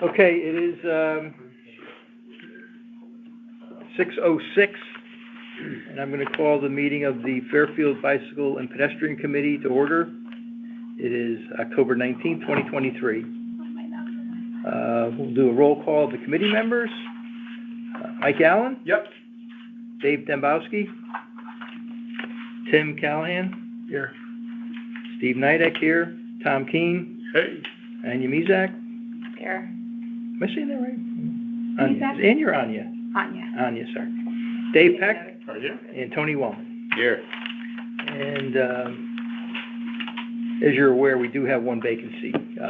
Okay, it is 6:06, and I'm going to call the meeting of the Fairfield Bicycle and Pedestrian Committee to order. It is October 19th, 2023. We'll do a roll call of the committee members. Mike Allen? Yep. Dave Dembowski? Tim Callahan? Here. Steve Nidek here. Tom Keene? Hey. Anya Mezak? Here. Am I saying that right? Anya. Mezak? Is Anya or Anya? Anya. Anya, sorry. Dave Peck? Are you? And Tony Wellman. Here. And as you're aware, we do have one vacancy. It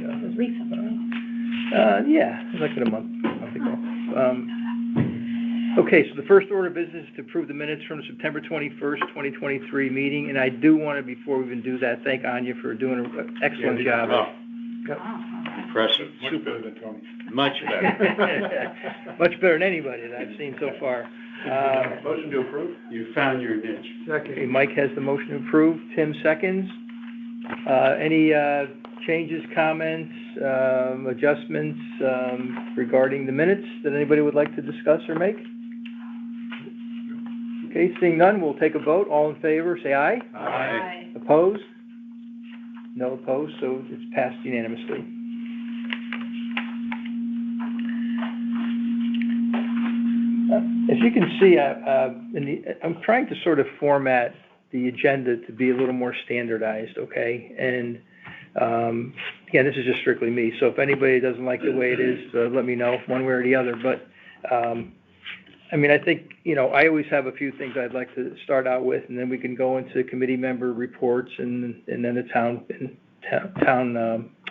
was recent, right? Yeah, like a month ago. Okay, so the first order of business is to approve the minutes from the September 21st, 2023 meeting. And I do want to, before we even do that, thank Anya for doing an excellent job. Yep. Impressive. Much better than Tony. Much better. Much better than anybody that I've seen so far. Motion to approve? You found your niche. Second. Okay, Mike has the motion to approve. Tim seconds. Any changes, comments, adjustments regarding the minutes that anybody would like to discuss or make? Okay, seeing none, we'll take a vote. All in favor, say aye. Aye. Opposed? No opposed, so it's passed unanimously. As you can see, I'm trying to sort of format the agenda to be a little more standardized, okay? And again, this is just strictly me, so if anybody doesn't like the way it is, let me know one way or the other. But I mean, I think, I always have a few things I'd like to start out with, and then we can go into committee member reports and then the town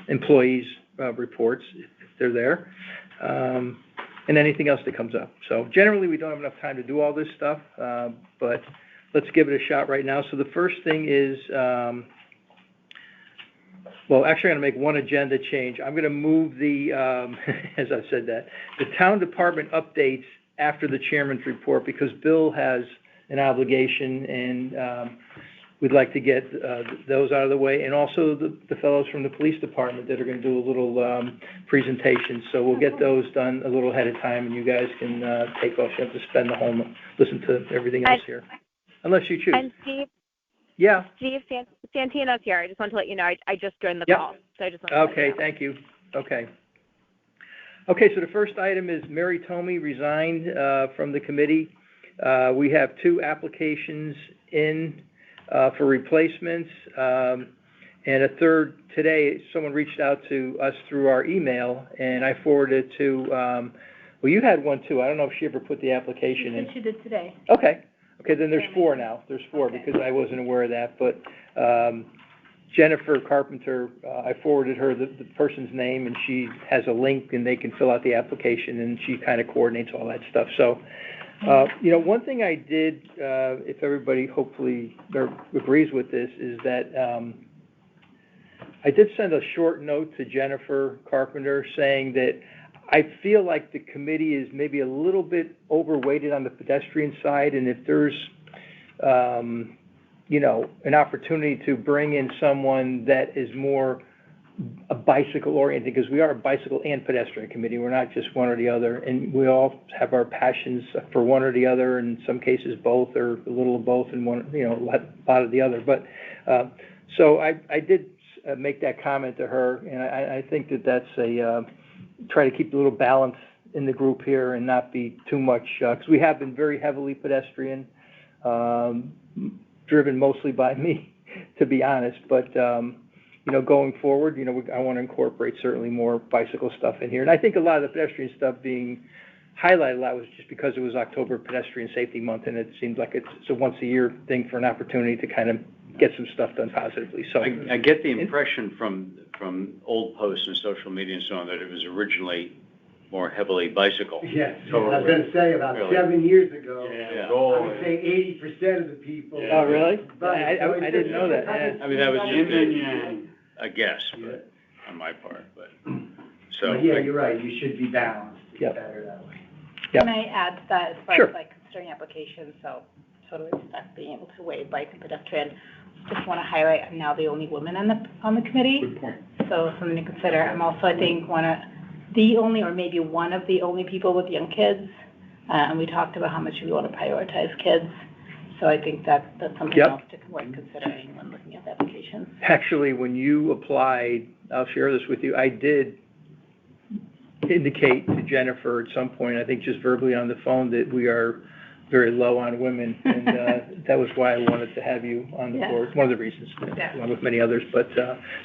employees reports if they're there, and anything else that comes up. So generally, we don't have enough time to do all this stuff, but let's give it a shot right now. So the first thing is, well, actually, I'm going to make one agenda change. I'm going to move the, as I said that, the town department updates after the chairman's report, because Bill has an obligation, and we'd like to get those out of the way, and also the fellows from the police department that are going to do a little presentation. So we'll get those done a little ahead of time, and you guys can take off. You have to spend the whole, listen to everything else here, unless you choose. And Steve? Yeah. Steve Santino's here. I just want to let you know I just joined the call. So I just want to Okay, thank you. Okay, so the first item is Mary Tomey resigned from the committee. We have 2 applications in for replacements, and a third today. Someone reached out to us through our email, and I forwarded it to, well, you had one too. I don't know if she ever put the application in. She did today. Okay, then there's 4 now. There's 4 okay. Because I wasn't aware of that, but Jennifer Carpenter, I forwarded her the person's name, and she has a link, and they can fill out the application, and she kind of coordinates all that stuff. So, one thing I did, if everybody hopefully agrees with this, is that I did send a short note to Jennifer Carpenter saying that I feel like the committee is maybe a little bit overweighted on the pedestrian side, and if there's an opportunity to bring in someone that is more a bicycle oriented, because we are a bicycle and pedestrian committee. We're not just one or the other, and we all have our passions for one or the other, in some cases both, or a little of both, and one, a lot of the other. But so I did make that comment to her, and I think that's try to keep a little balance in the group here and not be too much, because we have been very heavily pedestrian, driven mostly by me, to be honest. But going forward, I want to incorporate certainly more bicycle stuff in here. And I think a lot of the pedestrian stuff being highlighted a lot was just because it was October Pedestrian Safety Month, and it seems like it's a once-a-year thing for an opportunity to kind of get some stuff done positively. So I get the impression from old posts and social media and so on that it was originally more heavily bicycle. Yes, totally. I was going to say about really? 7 years ago, yeah. I would say 80% of the people. Yeah. Oh, really? I didn't know that. Yeah. I mean, that was yin and yang, I guess, but on my part. But so yeah, you're right. You should be balanced. It's better that way. Can I add to that as far Sure. as considering applications? So totally respect being able to weigh bike and pedestrian. Just want to highlight I'm now the only woman on the committee. Good point. so something to consider. I'm also, I think, the only or maybe one of the only people with young kids, and we talked about how much we want to prioritize kids. So I think that's something else worth considering when looking at the applications. Actually, when you applied, I'll share this with you, I did indicate to Jennifer at some point, I think just verbally on the phone, that we are very low on women, and that was why I wanted to have you on the board. One of the reasons, along with many others. But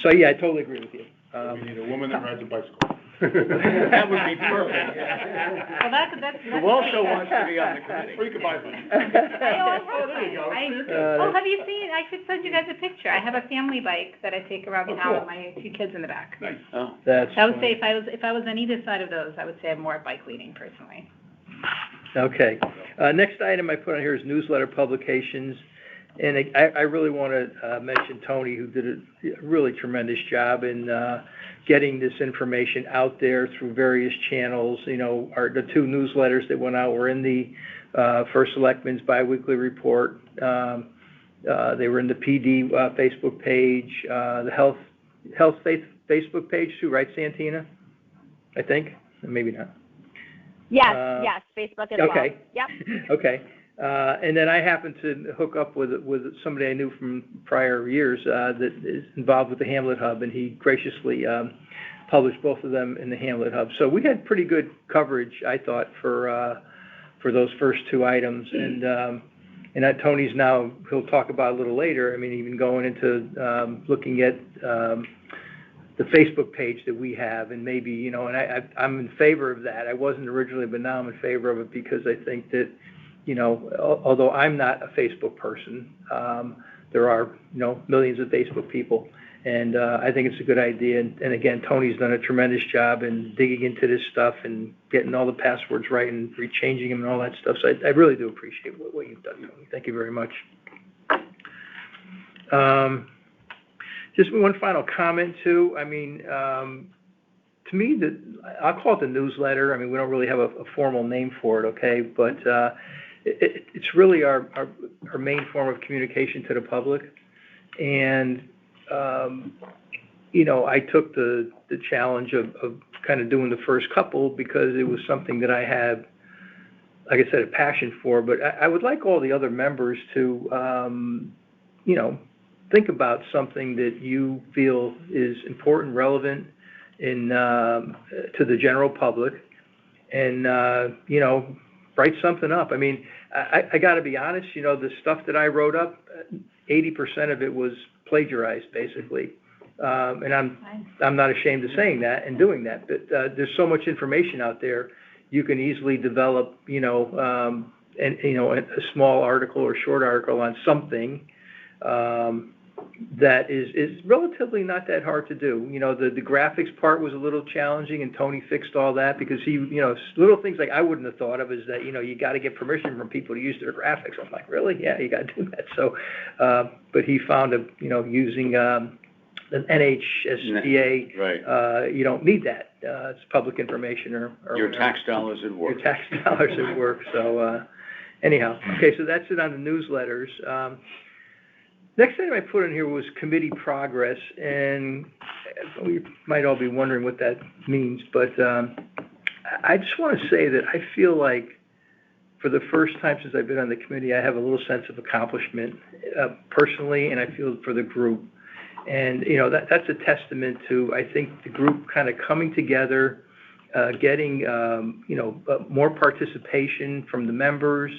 so yeah, I totally agree with you. We need a woman that rides a bicycle. That would be perfect. Well, that's Who also wants to be on the committee. Or you could buy one. there you go. have you seen, I should send you guys a picture. I have a family bike that I take around town with my 2 kids in the back. Nice. Oh, That's I would funny. say if I was on either side of those, I would say I'm more bike leaning personally. Okay. Next item I put on here is newsletter publications. And I really want to mention Tony, who did a really tremendous job in getting this information out there through various channels. You know, the 2 newsletters that went out were in the First Selectman's biweekly report. They were in the PD Facebook page, the Health Facebook page too, right, Santina? I think, maybe not. Yes, Facebook as well. Okay. Yep. Okay. And then I happened to hook up with somebody I knew from prior years that is involved with the Hamlet Hub, and he graciously published both of them in the Hamlet Hub. So we had pretty good coverage, I thought, for those first 2 items. And that Tony's now, he'll talk about a little later, I mean, even going into looking at the Facebook page that we have, and maybe, you know, and I'm in favor of that. I wasn't originally, but now I'm in favor of it because I think that, you know, although I'm not a Facebook person, there are, you know, millions of Facebook people, and I think it's a good idea. And again, Tony's done a tremendous job in digging into this stuff and getting all the passwords right and rechanging them and all that stuff. So I really do appreciate what you've done, Tony. Thank you very much. Just one final comment too. I mean, to me, I'll call it the newsletter. I mean, we don't really have a formal name for it, okay? But it's really our main form of communication to the public. And, you know, I took the challenge of kind of doing the first couple because it was something that I had, like I said, a passion for. But I would like all the other members to, you know, think about something that you feel is important, relevant to the general public, and you know, write something up. I mean, I got to be honest. You know, the stuff that I wrote up, 80% of it was plagiarized, basically, and I'm not ashamed of saying that and doing that. But there's so much information out there, you can easily develop, you know, a small article or short article on something. That is relatively not that hard to do. You know, the graphics part was a little challenging, and Tony fixed all that because he, you know, little things like I wouldn't have thought of is that, you know, you got to get permission from people to use their graphics. I'm like, really? Yeah, you got to do that. So, but he found using an NHSBA, right. You don't need that. It's public information or your whatever. Tax dollars at work. Your tax dollars at work. So, anyhow, okay, so that's it on the newsletters. Next item I put in here was committee progress, and we might all be wondering what that means, but I just want to say that I feel like for the first time since I've been on the committee, I have a little sense of accomplishment personally, and I feel for the group. And, you know, that's a testament to, I think, the group kind of coming together, getting, you know, more participation from the members.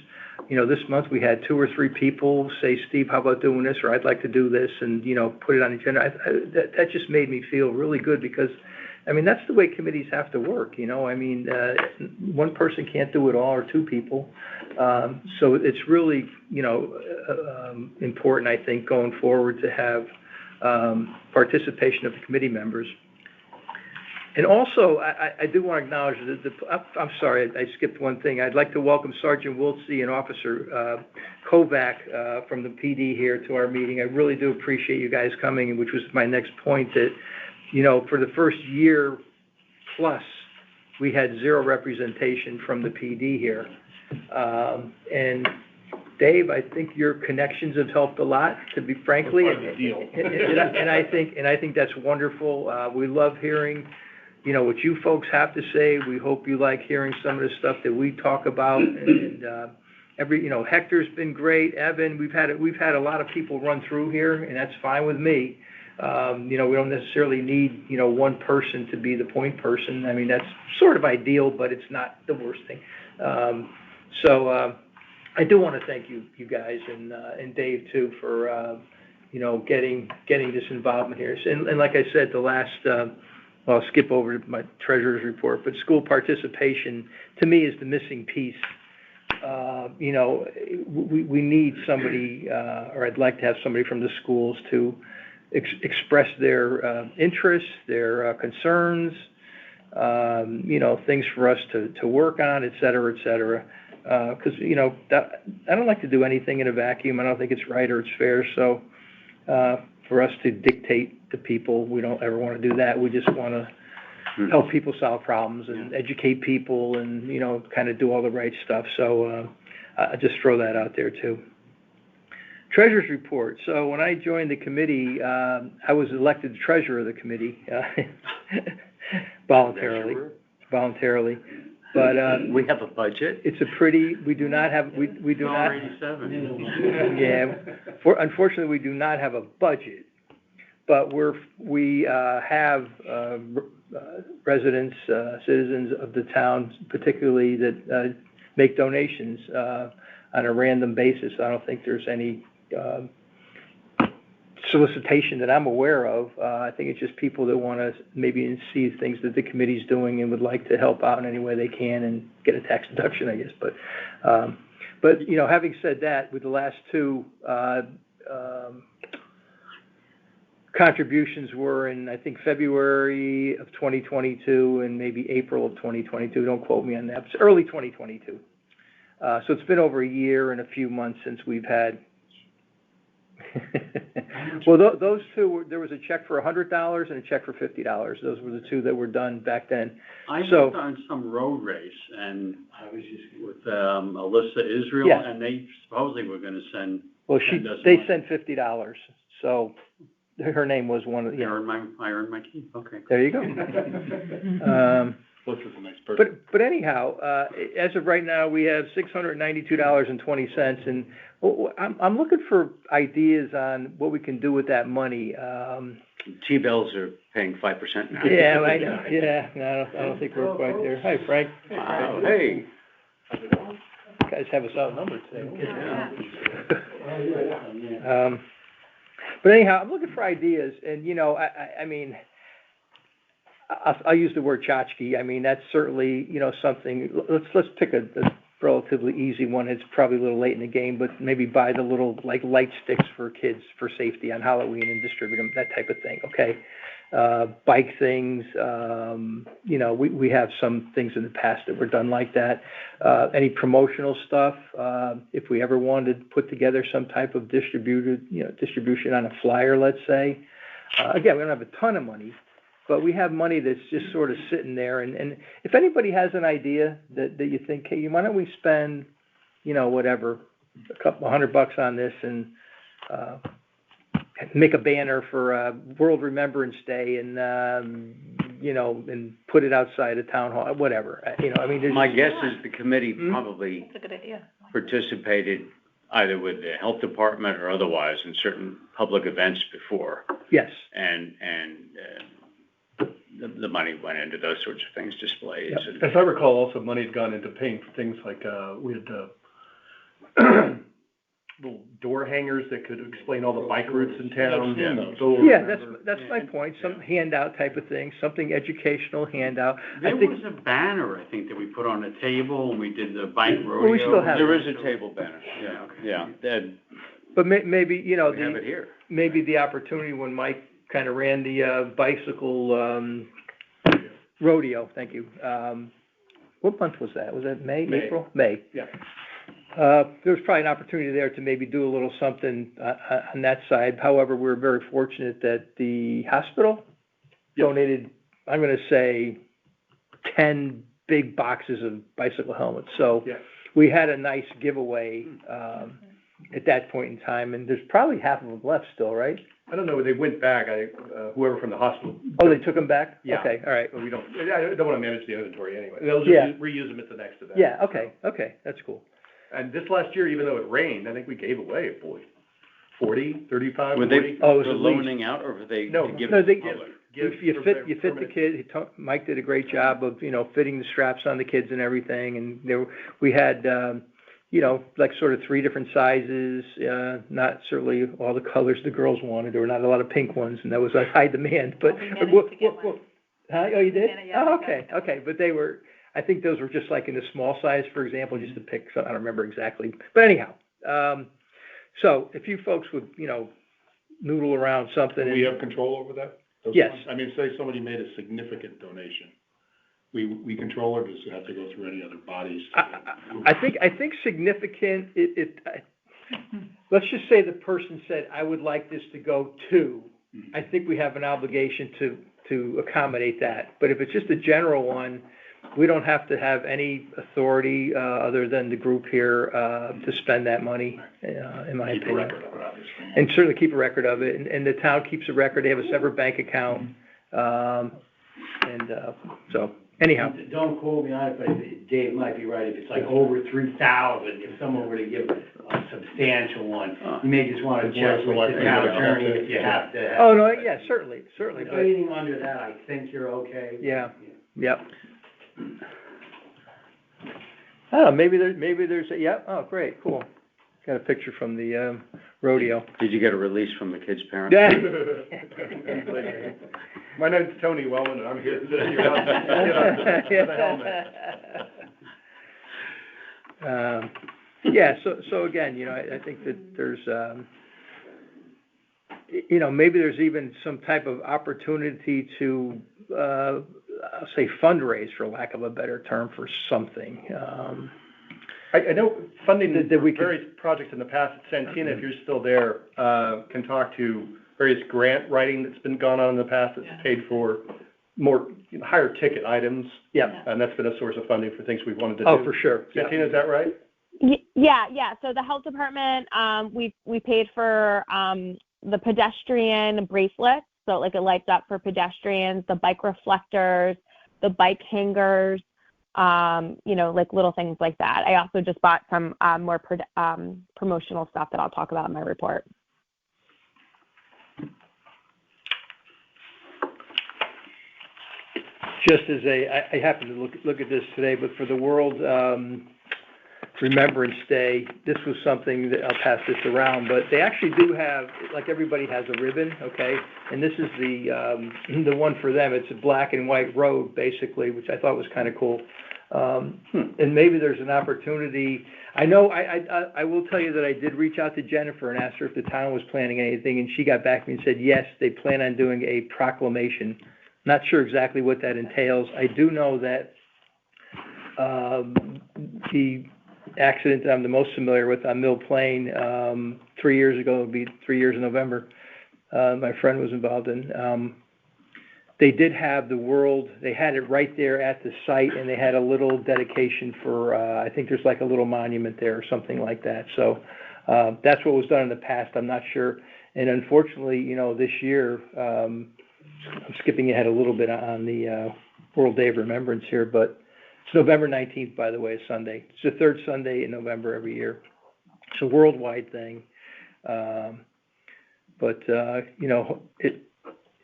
You know, this month we had 2 or 3 people say, Steve, how about doing this? Or I'd like to do this, and, you know, put it on the agenda. That just made me feel really good because, I mean, that's the way committees have to work, you know. I mean, one person can't do it all, or 2 people. So it's really, you know, important, I think, going forward to have participation of the committee members. And also, I do want to acknowledge that I'm sorry, I skipped one thing. I'd like to welcome Sergeant Wiltsey and Officer Kovac from the PD here to our meeting. I really do appreciate you guys coming, which was my next point, that, you know, for the first year plus, we had 0 representation from the PD here. And Dave, I think your connections have helped a lot, to be frankly. And I think that's wonderful. We love hearing, you know, what you folks have to say. We hope you like hearing some of the stuff that we talk about. And, you know, Hector's been great. Evan, we've had a lot of people run through here, and that's fine with me. You know, we don't necessarily need, you know, one person to be the point person. I mean, that's sort of ideal, but it's not the worst thing. I do want to thank you guys and Dave too for you know, getting this involvement here. And like I said, the last I'll skip over to my treasurer's report, but school participation to me is the missing piece. You know, we need somebody, or I'd like to have somebody from the schools to express their interests, their concerns, you know, things for us to work on, et cetera, et cetera. Because, you know, I don't like to do anything in a vacuum. I don't think it's right or it's fair. So for us to dictate to people, we don't ever want to do that. We just want to help people solve problems and educate people and, you know, kind of do all the right stuff. So I just throw that out there too. Treasurer's report. So when I joined the committee, I was elected treasurer of the committee voluntarily. But we have a budget? It's we do not have, we do not. $87. Yeah. Unfortunately, we do not have a budget, but we have residents, citizens of the town, particularly that make donations on a random basis. I don't think there's any solicitation that I'm aware of. I think it's just people that want to maybe see things that the committee's doing and would like to help out in any way they can and get a tax deduction, I guess. But you know, having said that, with the last two contributions were in, I think, February of 2022 and maybe April of 2022. Don't quote me on that. It's early 2022. So it's been over a year and a few months since we've had. Well, those two, there was a check for $100 and a check for $50. Those were the two that were done back then. I worked on some road race and I was just with Alyssa Israel, yeah. And they supposedly were going to send. Well, they sent $50, so her name was one of the. I earned my keep. Okay. There you go. Alyssa's a nice person. But anyhow, as of right now, we have $692.20, and I'm looking for ideas on what we can do with that money. T-bills are paying 5% now. Yeah, I know. Yeah, no, I don't think we're quite there. Hi, Frank. Wow, hey. You guys have us outnumbered today. Yeah. But anyhow, I'm looking for ideas, and you know, I mean, I'll use the word tchotchke. I mean, that's certainly, you know, something. Let's pick a relatively easy one. It's probably a little late in the game, but maybe buy the little like light sticks for kids for safety on Halloween and distribute them, that type of thing. Okay, bike things. You know, we have some things in the past that were done like that. Any promotional stuff. If we ever wanted to put together some type of distribution on a flyer, let's say. Again, we don't have a ton of money, but we have money that's just sort of sitting there. And if anybody has an idea that you think, hey, why don't we spend, you know, whatever, a couple $100 on this and make a banner for World Remembrance Day and, you know, and put it outside of town hall, whatever. You know, I mean, my guess is the committee probably That's a good idea. participated either with the health department or otherwise in certain public events before. Yes. And the money went into those sorts of things, displays. Yeah. As I recall, also money had gone into paying for things like, we had little door hangers that could explain all the bike routes in town. Yeah, that's my point. Some handout type of thing, something educational handout. There was a banner, I think, that we put on a table and we did the bike rodeo. Well, we still have There is a table banner. Yeah, okay. Yeah. But maybe, you know, We have it here. maybe the opportunity when Mike kind of ran the bicycle rodeo. Thank you. What month was that? Was that May. April? May. Yeah. There was probably an opportunity there to maybe do a little something on that side. However, we were very fortunate that the hospital donated, I'm going to say, 10 big boxes of bicycle helmets. So we had a nice giveaway at that point in time, and there's probably half of them left still, right? I don't know, they went back, whoever from the hospital. Oh, they took them back? Yeah. Okay, all right. But I don't wanna manage the inventory anyway. They'll Yeah. just reuse them at the next event. Yeah, okay, that's cool. And this last year, even though it rained, I think we gave away, 40, 35, Were 40. they Oh, it was for at least. loaning out, or were they No, to give No, to they, the public? you fit the kid, Mike did a great job of, fitting the straps on the kids and everything, and we had, like sort of 3 different sizes, not certainly all the colors the girls wanted, there were not a lot of pink ones, and that was a high demand, but. We managed to get one. Huh? Oh, you did? Yeah, Oh, we got okay, but they were, I think those were just like in the small size, for example, just to pick, so I don't remember exactly, but anyhow, so if you folks would, noodle around something. Do we have control over that? Those Yes. funds? I mean, say somebody made a significant donation, we control it, or does it have to go through any other bodies? I think significant, let's just say the person said, I would like this to go to, I think we have an obligation to accommodate that. But if it's just a general one, we don't have to have any authority, other than the group here, to spend that money, in my Keep a opinion. record of it, obviously. And certainly keep a record of it, and the town keeps a record, they have a separate bank account, so, anyhow. Don't quote me on it, but Dave might be right, if it's like over 3,000, if someone were to give a substantial one, you may just wanna check with the town attorney if you have to. Oh, no, yeah, certainly, But but, anything under that, I think you're okay. yeah, yep. I don't know, maybe there's, yeah, oh, great, cool. Got a picture from the, rodeo. Did you get a release from the kid's parents? Yeah. My name's Tony Wellman, and I'm here to get the helmet. Yeah, so again, I think that there's, maybe there's even some type of opportunity to, I'll say fundraise, for lack of a better term, for something. I know funding That we for various projects in the past, Santina, if you're still there, can talk to various grant writing that's been gone on in the past that's paid for more, higher ticket items. Yeah. And that's been a source of funding for things we've wanted to do. Oh, for sure. Santina, is that right? Yeah. So the health department, we paid for the pedestrian bracelets, so like it lights up for pedestrians, the bike reflectors, the bike hangers, like little things like that. I also just bought some more promotional stuff that I'll talk about in my report. Just as I happened to look at this today, but for the World Remembrance Day, this was something that, I'll pass this around, but they actually do have, like everybody has a ribbon, okay? And this is the one for them. It's a black and white road, basically, which I thought was kind of cool. And maybe there's an opportunity. I know, I will tell you that I did reach out to Jennifer and asked her if the town was planning anything, and she got back to me and said, yes, they plan on doing a proclamation. Not sure exactly what that entails. I do know that the accident that I'm the most familiar with on Mill Plain 3 years ago, it'll be 3 years in November, my friend was involved in. They did have they had it right there at the site, and they had a little dedication for, I think there's like a little monument there or something like that. So that's what was done in the past, I'm not sure. And unfortunately, this year, I'm skipping ahead a little bit on the World Day of Remembrance here, but it's November 19th, by the way, Sunday. It's the third Sunday in November every year. It's a worldwide thing. But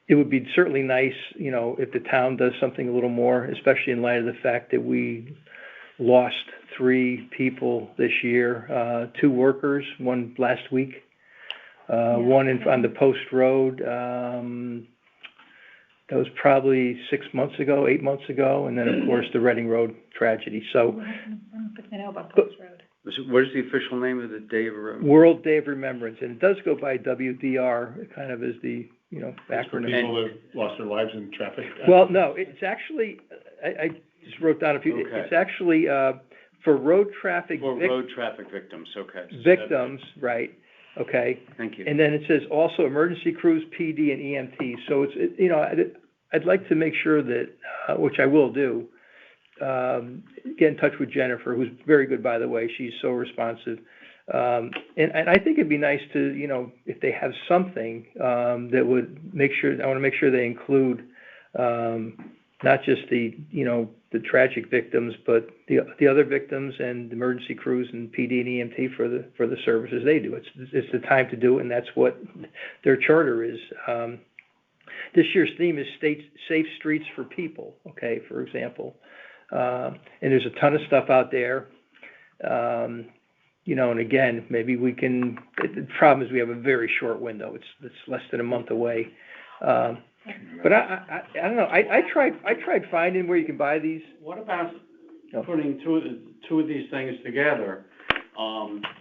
it would be certainly nice, if the town does something a little more, especially in light of the fact that we lost 3 people this year, 2 workers, one last week, one on the Post Road, that was probably 8 months ago, and then, of course, the Reading Road tragedy. So, I know about Post Road. What is the official name of the Day of Remembrance? World Day of Remembrance, and it does go by WDR, it kind of is the, For acronym. people that lost their lives in traffic. Well, no, it's actually, I just wrote down a few, Okay. it's actually, for road traffic. For road traffic victims, okay. Victims, right, okay. Thank you. And then it says also emergency crews, PD, and EMT. So it's, I'd like to make sure that, which I will do, get in touch with Jennifer, who's very good, by the way. She's so responsive. And I think it'd be nice to, you know, if they have something, that would make sure, I wanna make sure they include, not just the, you know, the tragic victims, but the other victims and emergency crews and PD and EMT for the services they do. It's the time to do it, and that's what their charter is. This year's theme is safe streets for people, okay, for example. And there's a ton of stuff out there. You know, and again, maybe we can, the problem is we have a very short window. It's less than a month away. But I don't know, I tried finding where you can buy these. What about putting two of these things together?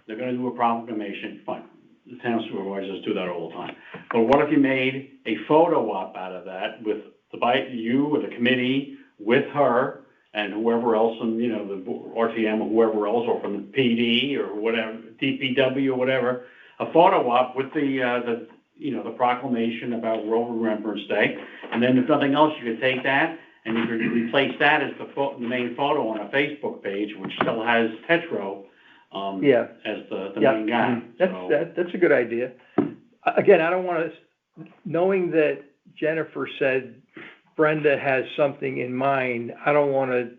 They're gonna do a proclamation, fine, the town supervisors do that all the time. But what if you made a photo op out of that with you or the committee, with her, and whoever else, and, you know, the RTM or whoever else, or from the PD or whatever, DPW or whatever, a photo op with the proclamation about World Remembrance Day, and then if nothing else, you could take that and you could replace that as the main photo on a Facebook page, which still has Tetro, as the main guy. That's a good idea. Again, I don't wanna, knowing that Jennifer said Brenda has something in mind, I don't wanna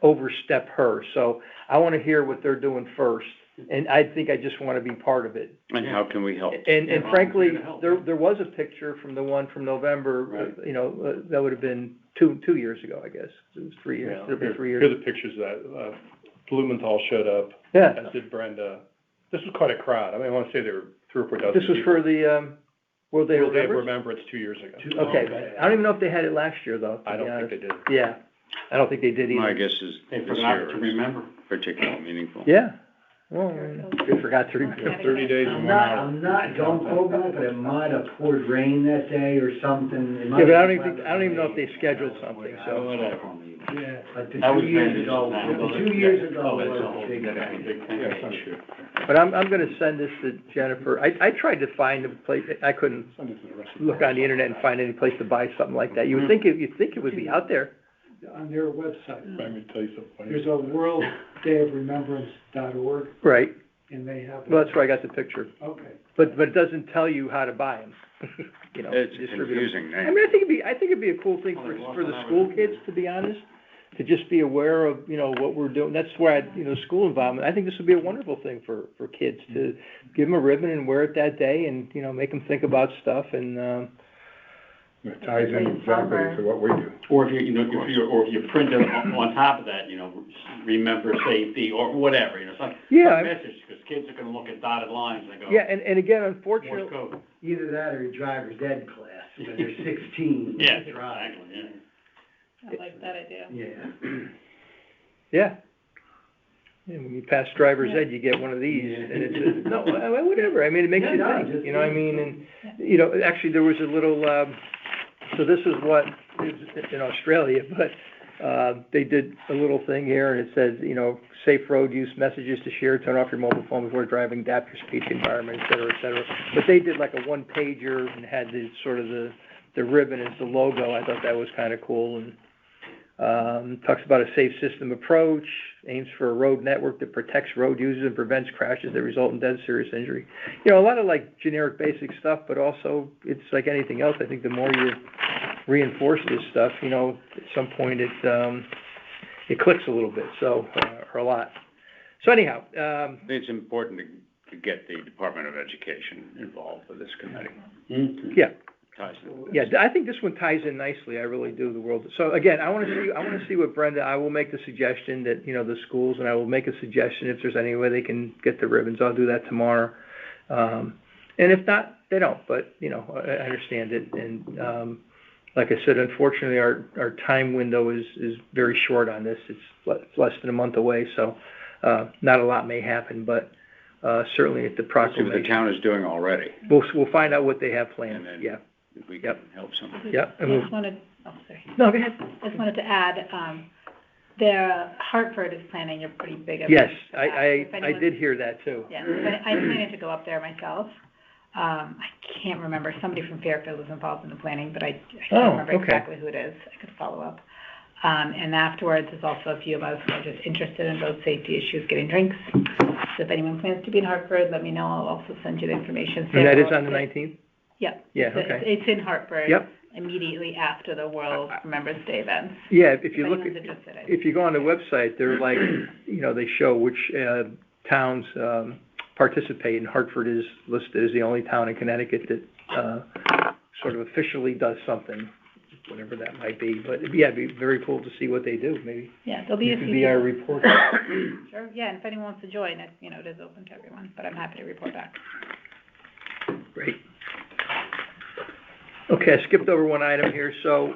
overstep her, so I wanna hear what they're doing first. And I think I just want to be part of it. And how can we help? And frankly, there was a picture from the one from November, right. You know, that would have been two years ago, I guess. It was 3 years. It'll be 3 years. Here are the pictures that Blumenthal showed up. Yeah. As did Brenda. This was quite a crowd. I mean, I want to say there were 3 or 4 dozen. This was people. For the World Day of Remembrance 2 years ago. Okay. I don't even know if they had it last year, though. I don't think they did. Yeah. I don't think they did either. My guess is they forgot to remember. Particularly meaningful. Yeah. Well, we forgot to remember. 30 days and 1 hour. I'm not, don't quote me, but it might have poured rain that day or something. Yeah, but I don't even know if they scheduled something, so. Whatever. Yeah, but the That was 2 years vintage ago, now. the 2 years ago was a big Yeah, thing. sure. But I'm gonna send this to Jennifer. I tried to find a place, I couldn't look on the internet and find any place to buy something like that. You'd think it would be out there. On their website, Let me tell you something. there's a worlddayofremembrance.org, Right. and they have. Well, that's where I got the picture. Okay. But it doesn't tell you how to buy them. You know, It's distribute 'em. confusing. I mean, I think it'd be a cool thing for the school kids, to be honest, to just be aware of, you know, what we're doing. That's why, school involvement, I think this would be a wonderful thing for kids, to give them a ribbon and wear it that day, and, you know, make them think about stuff, and, It ties in exactly to what we do. Or if you print it on top of that, remember safety or whatever, some message, because kids are gonna look at dotted lines and go. Yeah, and again, unfortunately. Morse code. Either that or driver's ed class, when they're 16. Yeah, Drive. exactly, yeah. I like that idea. Yeah. Yeah. Yeah, when you pass driver's ed, you get one of these, and it's, whatever, I mean, it makes you think, you know what I mean, and, actually, there was a little, so this is what is in Australia, but, they did a little thing here, and it says, safe road use messages to share, turn off your mobile phone before driving, adapt your speech environment, et cetera, et cetera. But they did like a one-pager and had the sort of the ribbon as the logo. I thought that was kind of cool, and talks about a safe system approach, aims for a road network that protects road users and prevents crashes that result in death, serious injury. A lot of like generic basic stuff, but also it's like anything else. I think the more you reinforce this stuff, at some point it clicks a little bit, so, or a lot. So anyhow, It's important to get the Department of Education involved with this committee. Mm-hmm. yeah. Ties in. Yeah, I think this one ties in nicely. I really do. The world. So again, I want to see what Brenda. I will make the suggestion that the schools, and I will make a suggestion if there's any way they can get the ribbons. I'll do that tomorrow. And if not, they don't. But I understand it. And like I said, unfortunately, our time window is very short on this. It's less than a month away, so not a lot may happen. But certainly at the proclamation, See what the town is doing already. We'll find out what they have planned. And then Yeah. If we can help some. Yep. I just wanted, sorry. No, go ahead. I just wanted to add, Hartford is planning a pretty big event. Yes, for that. If I anyone- did hear that too. Yeah, I'm planning to go up there myself. I can't remember, somebody from Fairfield was involved in the planning, but I can't remember exactly who it is. I could follow up. And afterwards, there's also a few of us who are just interested in road safety issues, getting drinks. So if anyone plans to be in Hartford, let me know, I'll also send you the information. And that is on the 19th? Yeah. Yeah, It's- okay. It's in Hartford. Yep. Immediately after the World Remembrance Day events. Yeah, if you look, anyone's interested, if you go on the website, they're like, they show which towns participate, and Hartford is listed as the only town in Connecticut that sort of officially does something, whatever that might be. But yeah, it'd be very cool to see what they do, maybe. Yeah, there'll be You a could few be our people. reporter. Sure, yeah, and if anyone wants to join, it is open to everyone, but I'm happy to report back. Great. Okay, I skipped over one item here. So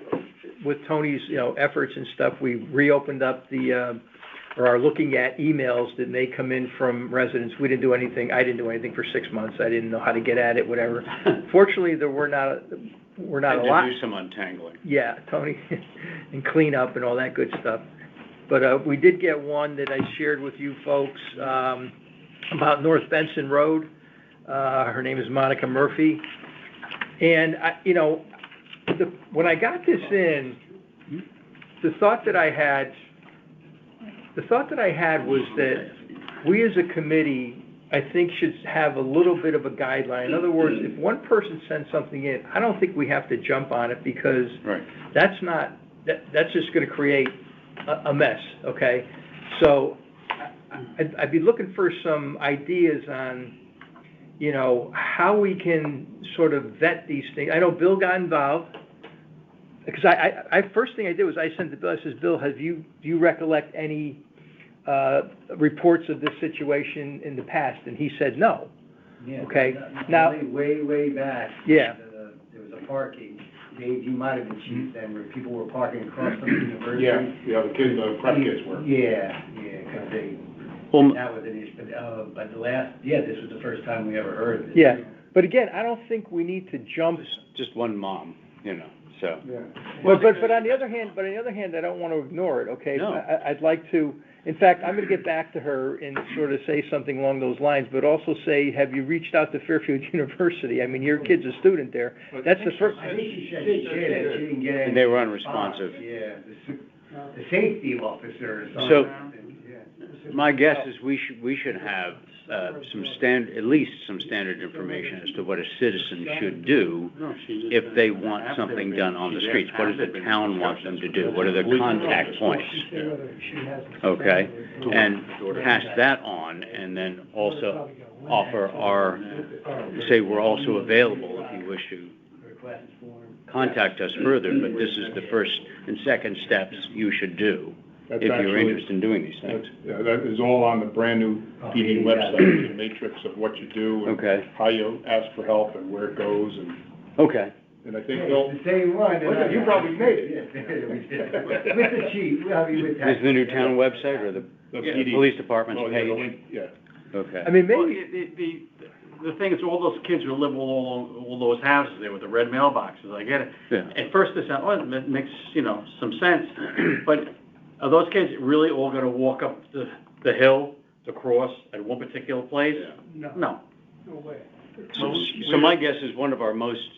with Tony's, efforts and stuff, we reopened up or are looking at emails that may come in from residents. We didn't do anything. I didn't do anything for 6 months. I didn't know how to get at it, whatever. Fortunately, there were not a lot. To do some untangling. Yeah, Tony, and clean up and all that good stuff. But we did get one that I shared with you folks about North Benson Road. Her name is Monica Murphy. And, when I got this in, the thought that I had was that we as a committee, I think, should have a little bit of a guideline. In other words, if one person sends something in, I don't think we have to jump on it, because that's just gonna create a mess, okay? So I'd be looking for some ideas on, how we can sort of vet these things. I know Bill got involved, because I first thing I did was I sent the Bill, I says, Bill, do you recollect any reports of this situation in the past? And he said no. Yeah. Okay, now. Way back. Yeah. There was a parking, Dave, you might have been chief then, where people were parking across from the university. Yeah, the kids, the prep kids were. Yeah, because that was an issue, but this was the first time we ever heard of it. Yeah, but again, I don't think we need to jump. Just one mom, so. Yeah. But on the other hand, I don't want to ignore it, okay? No. I'd like to, in fact, I'm gonna get back to her and sort of say something along those lines, but also say, have you reached out to Fairfield University? I mean, your kid's a student there. That's the first. I think she said she didn't get any. And they were unresponsive. Yeah, the safety officer or something. So, my guess is we should have at least some standard information as to what a citizen should do if they want something done on the streets. What does the town want them to do? What are the contact points? Okay, and pass that on, and then also offer say we're also available if you wish to contact us further, but this is the first and second steps you should do. That's if you're actually- interested in doing these things. That is all on the brand-new PD website, the matrix of what you do. And Okay. how you ask for help and where it goes, Okay. and I think Yeah, they'll. it's the same one. You probably made it. With the chief, with Is the new town website or the PD. police department's Oh, yeah, the page? link, yeah. Okay. I mean, Well, maybe, the thing is, all those kids who live all those houses there with the red mailboxes, I get it. Yeah. At first they said, it makes, some sense, but are those kids really all gonna walk up the hill to cross at one particular place? Yeah. No. No way. So my guess is one of our most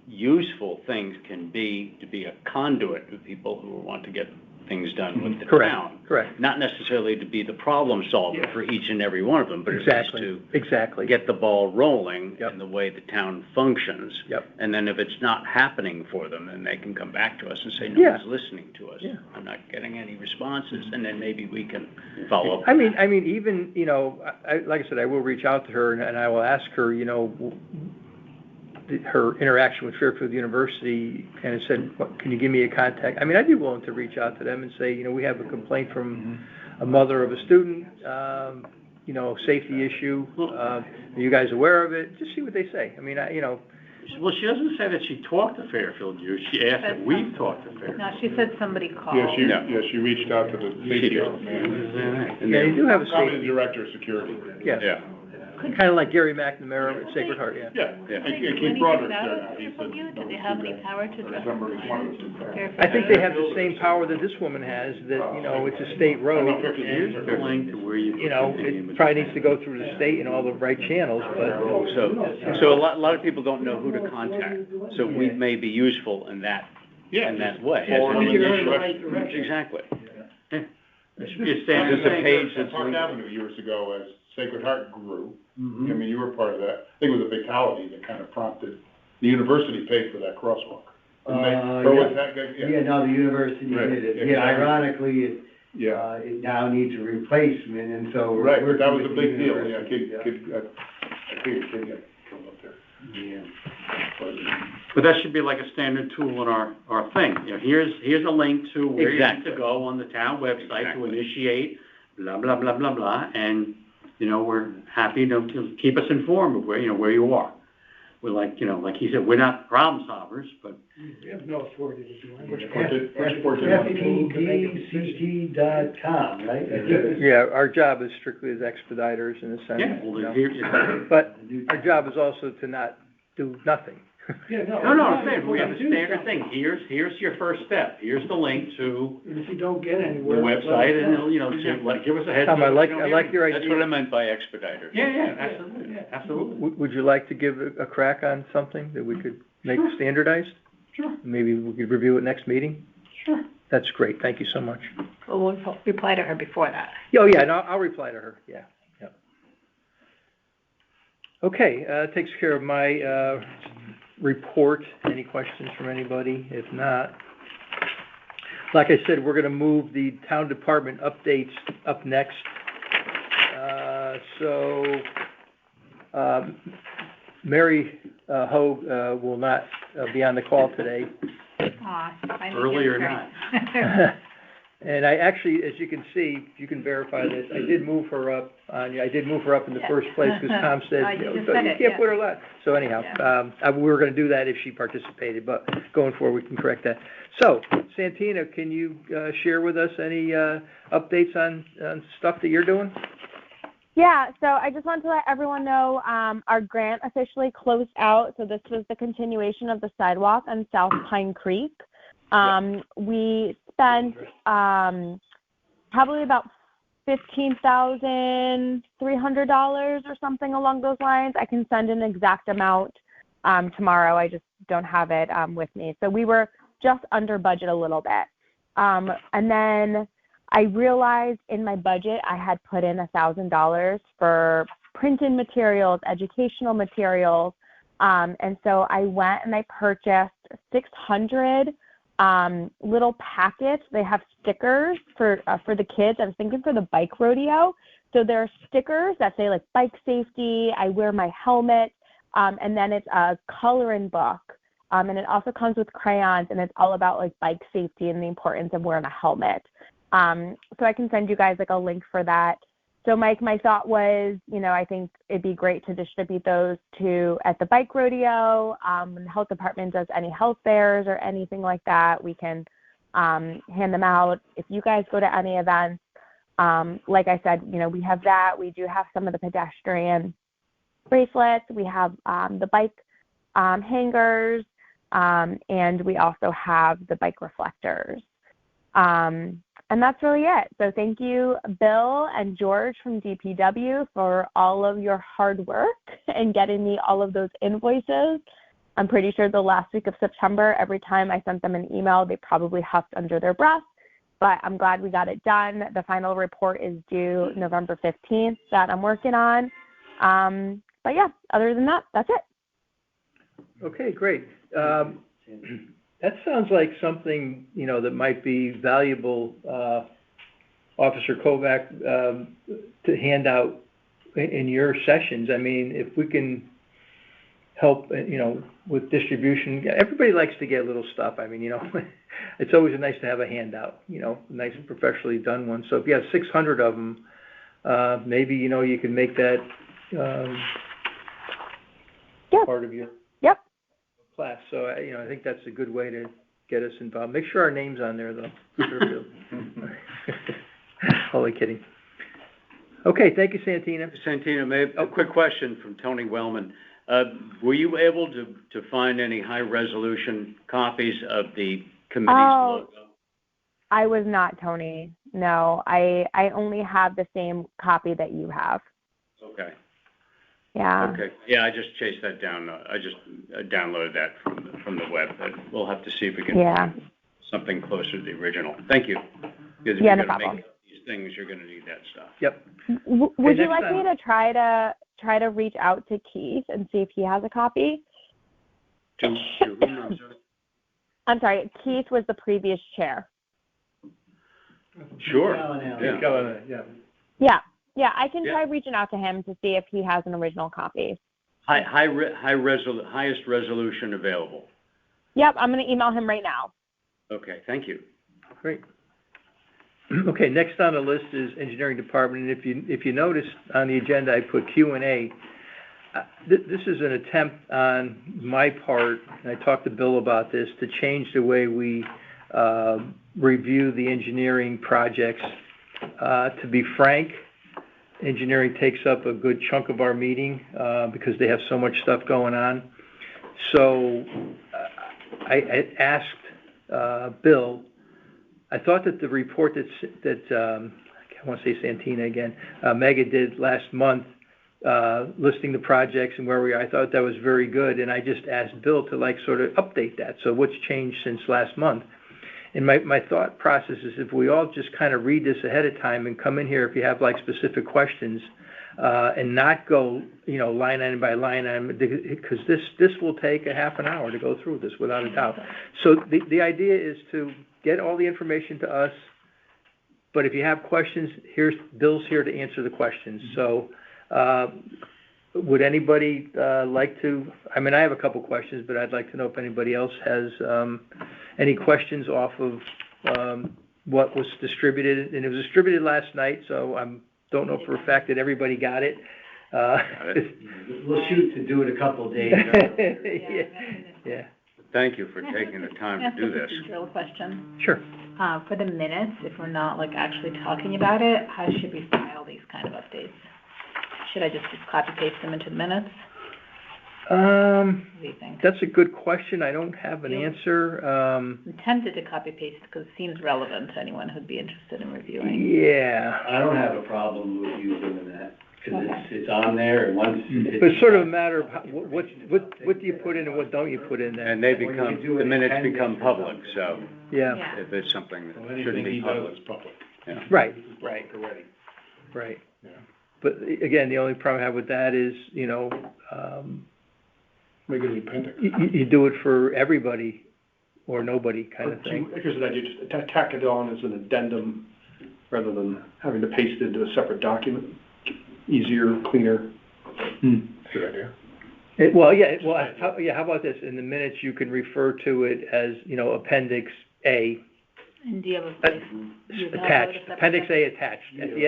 useful things can be to be a conduit of people who want to get things done with the town. correct. Not necessarily to be the problem solver for each and every one of them, but at least to Exactly. get the ball rolling Yep. in the way the town functions. Yep. And then if it's not happening for them, then they can come back to us and say, no Yeah. one's listening to us. Yeah. I'm not getting any responses, and then maybe we can follow up. I mean, even, like I said, I will reach out to her and I will ask her, her interaction with Fairfield University, and it said, can you give me a contact? I mean, I'd be willing to reach out to them and say, we have a complaint from a mother of a student, safety issue. Are you guys aware of it? Just see what they say. I mean, Well, she doesn't say that she talked to Fairfield Youth, she asked if we've talked to Fairfield. No, she said somebody called. Yeah, she reached out to the safety did. officer. And yeah, you do have a Probably the safety, director of security. yes. Yeah. Kind of like Gary McNamara at Sacred Heart, yeah. Yeah, Yeah. and Keith Broderick's there now. Do He said, they have any power to address? December is one of those. I think they have the same power that this woman has, that, it's a state road, Here's and, the link to where you. it probably needs to go through the state and all the right channels, but, So a lot of people don't know who to contact, so we may be useful in that Yeah. way. Forward Point you in the initiative. right direction. Exactly. It should be a standard There's a thing. page that's Park linked. Avenue years ago as Sacred Heart grew. I Mhm. mean, you were part of that. I think it was a fatality that kind of prompted, the university paid for that crosswalk. Didn't they? Or was that good? Yeah, no, the university Right, did it. exactly. Yeah, ironically, Yeah, it now needs a replacement, and so. we're right, but that was working a with the big deal, yeah, university, I figured kid got killed up there. Yeah. But that should be like a standard tool in our thing. You know, here's a link to where you need Exactly. to go on the town website to Exactly. initiate blah, blah, blah, blah, blah, and, you know, we're happy to keep us informed of where, you know, where you are. We're like, you know, like he said, we're not problem solvers, but We have no authority to do anything. Which port did you want to go? FPDCT.com, right? Yeah, our job is strictly as expediters in a sense, yeah, you well, know. here, But our job is also to not do nothing. Yeah, no, I'm saying, we have a standard thing. Here's your first step. Here's the link to And if you don't get the anywhere. website, and it'll, you know, like, give us a heads up. Tom, I like if you don't hear your idea. That's what I meant by expediter. Yeah, absolutely, absolutely. Would you like to give a crack on something that we could make standardized? Sure. Maybe we could review it next meeting? Sure. That's great, thank you so much. Well, we'll reply to her before that. Oh, yeah, no, I'll reply to her, yeah. Okay, takes care of my, report. Any questions from anybody? If not, like I said, we're gonna move the town department updates up next. Mary Hoag will not be on the call today. Aw, I need Early to or hear. not. And I actually, as you can see, you can verify this, I did move her up, Anya, I did move her up in the first place, because Tom said, Oh, you you know, just so said you it, can't yeah. put her last. So anyhow, we were gonna do that if she participated, but going forward, we can correct that. So, Santina, can you, share with us any, updates on stuff that you're doing? Yeah, so I just wanted to let everyone know, our grant officially closed out, so this was the continuation of the sidewalk on South Pine Creek. We spent, probably about $15,300 or something along those lines. I can send an exact amount, tomorrow, I just don't have it, with me. So we were just under budget a little bit. And then I realized in my budget I had put in $1,000 for printed materials, educational materials, and so I went and I purchased 600 little packets. They have stickers for the kids. I was thinking for the bike rodeo. So there are stickers that say like bike safety, I wear my helmet, and then it's a coloring book. And it also comes with crayons, and it's all about like bike safety and the importance of wearing a helmet. So I can send you guys like a link for that. So Mike, my thought was, you know, I think it'd be great to distribute those at the bike rodeo. When the health department does any health fairs or anything like that, we can hand them out. If you guys go to any events, like I said, you know, we have that. We do have some of the pedestrian bracelets. We have the bike hangers, and we also have the bike reflectors. And that's really it. So thank you, Bill and George from DPW, for all of your hard work and getting me all of those invoices. I'm pretty sure the last week of September, every time I sent them an email, they probably huffed under their breath, but I'm glad we got it done. The final report is due November 15th that I'm working on. But yeah, other than that, that's it. Okay, great. That sounds like something, you know, that might be valuable, Officer Kovac, to hand out in your sessions. I mean, if we can help, you know, with distribution, everybody likes to get little stuff. I mean, you know, it's always nice to have a handout, you know, a nice professionally done one. So if you have 600 of them, maybe, you know, you can make that, part of your class. So, you know, I think that's a good way to get us involved. Make sure our name's on there, though. Only kidding. Okay, thank you, Santina. Santina, maybe a quick question from Tony Wellman. Were you able to find any high-resolution copies of the committee's logo? I was not, Tony. No, I only have the same copy that you have. Okay. Yeah. Okay. Yeah, I just chased that down. I just downloaded that from the web. But we'll have to see if we can find something closer to the original. Thank you. Because if you're no going to problem. make these things, you're gonna need that stuff. Yep. Would you next like me time- to try to reach out to Keith and see if he has a copy? To whom, I'm sorry? I'm sorry, Keith was the previous chair. Sure, Yeah. Yeah, I can Yeah. try reaching out to him to see if he has an original copy. Highest resolution available. Yep, I'm gonna email him right now. Okay, thank you. Great. Okay, next on the list is engineering department, and if you notice on the agenda, I put Q&A. This is an attempt on my part, and I talked to Bill about this, to change the way we review the engineering projects. To be frank, engineering takes up a good chunk of our meeting because they have so much stuff going on. So I asked Bill, I thought that the report that I want to say Santina again, Mega did last month, listing the projects and where we are, I thought that was very good, and I just asked Bill to like sort of update that. So what's changed since last month? And my thought process is if we all just kind of read this ahead of time and come in here if you have like specific questions, and not go, line item by line item, because this will take a half an hour to go through this without a doubt. So the idea is to get all the information to us, but if you have questions, Bill's here to answer the questions. So, would anybody like to, I have a couple questions, but I'd like to know if anybody else has any questions off of what was distributed. And it was distributed last night, so I don't know for a fact that everybody got it. We'll shoot to do it a couple of days. Yeah. Thank you for taking the time to do this. Procedural question. Sure. For the minutes, if we're not like actually talking about it, how should we file these kind of updates? Should I just copy paste them into the minutes? What do you think? That's a good question. I don't have an answer. I'm tempted to copy paste because it seems relevant to anyone who'd be interested in reviewing. Yeah. I don't have a problem with you doing that, because it's on there, and once it's. But it's sort of a matter of what do you put in and what don't you put in there? And the minutes become public, so Yeah. if it's something Well, that shouldn't anything he be does public. is public. Yeah. Right. Already. Right. Yeah. But again, the only problem I have with that is, Make it an appendix. you do it for everybody or nobody kind of thing. Here's an idea, just tack it on as an addendum rather than having to paste it into a separate document. Easier, cleaner. Good idea. How about this? In the minutes, you can refer to it as, Appendix A, And do you have a place? attached, Appendix A attached. At the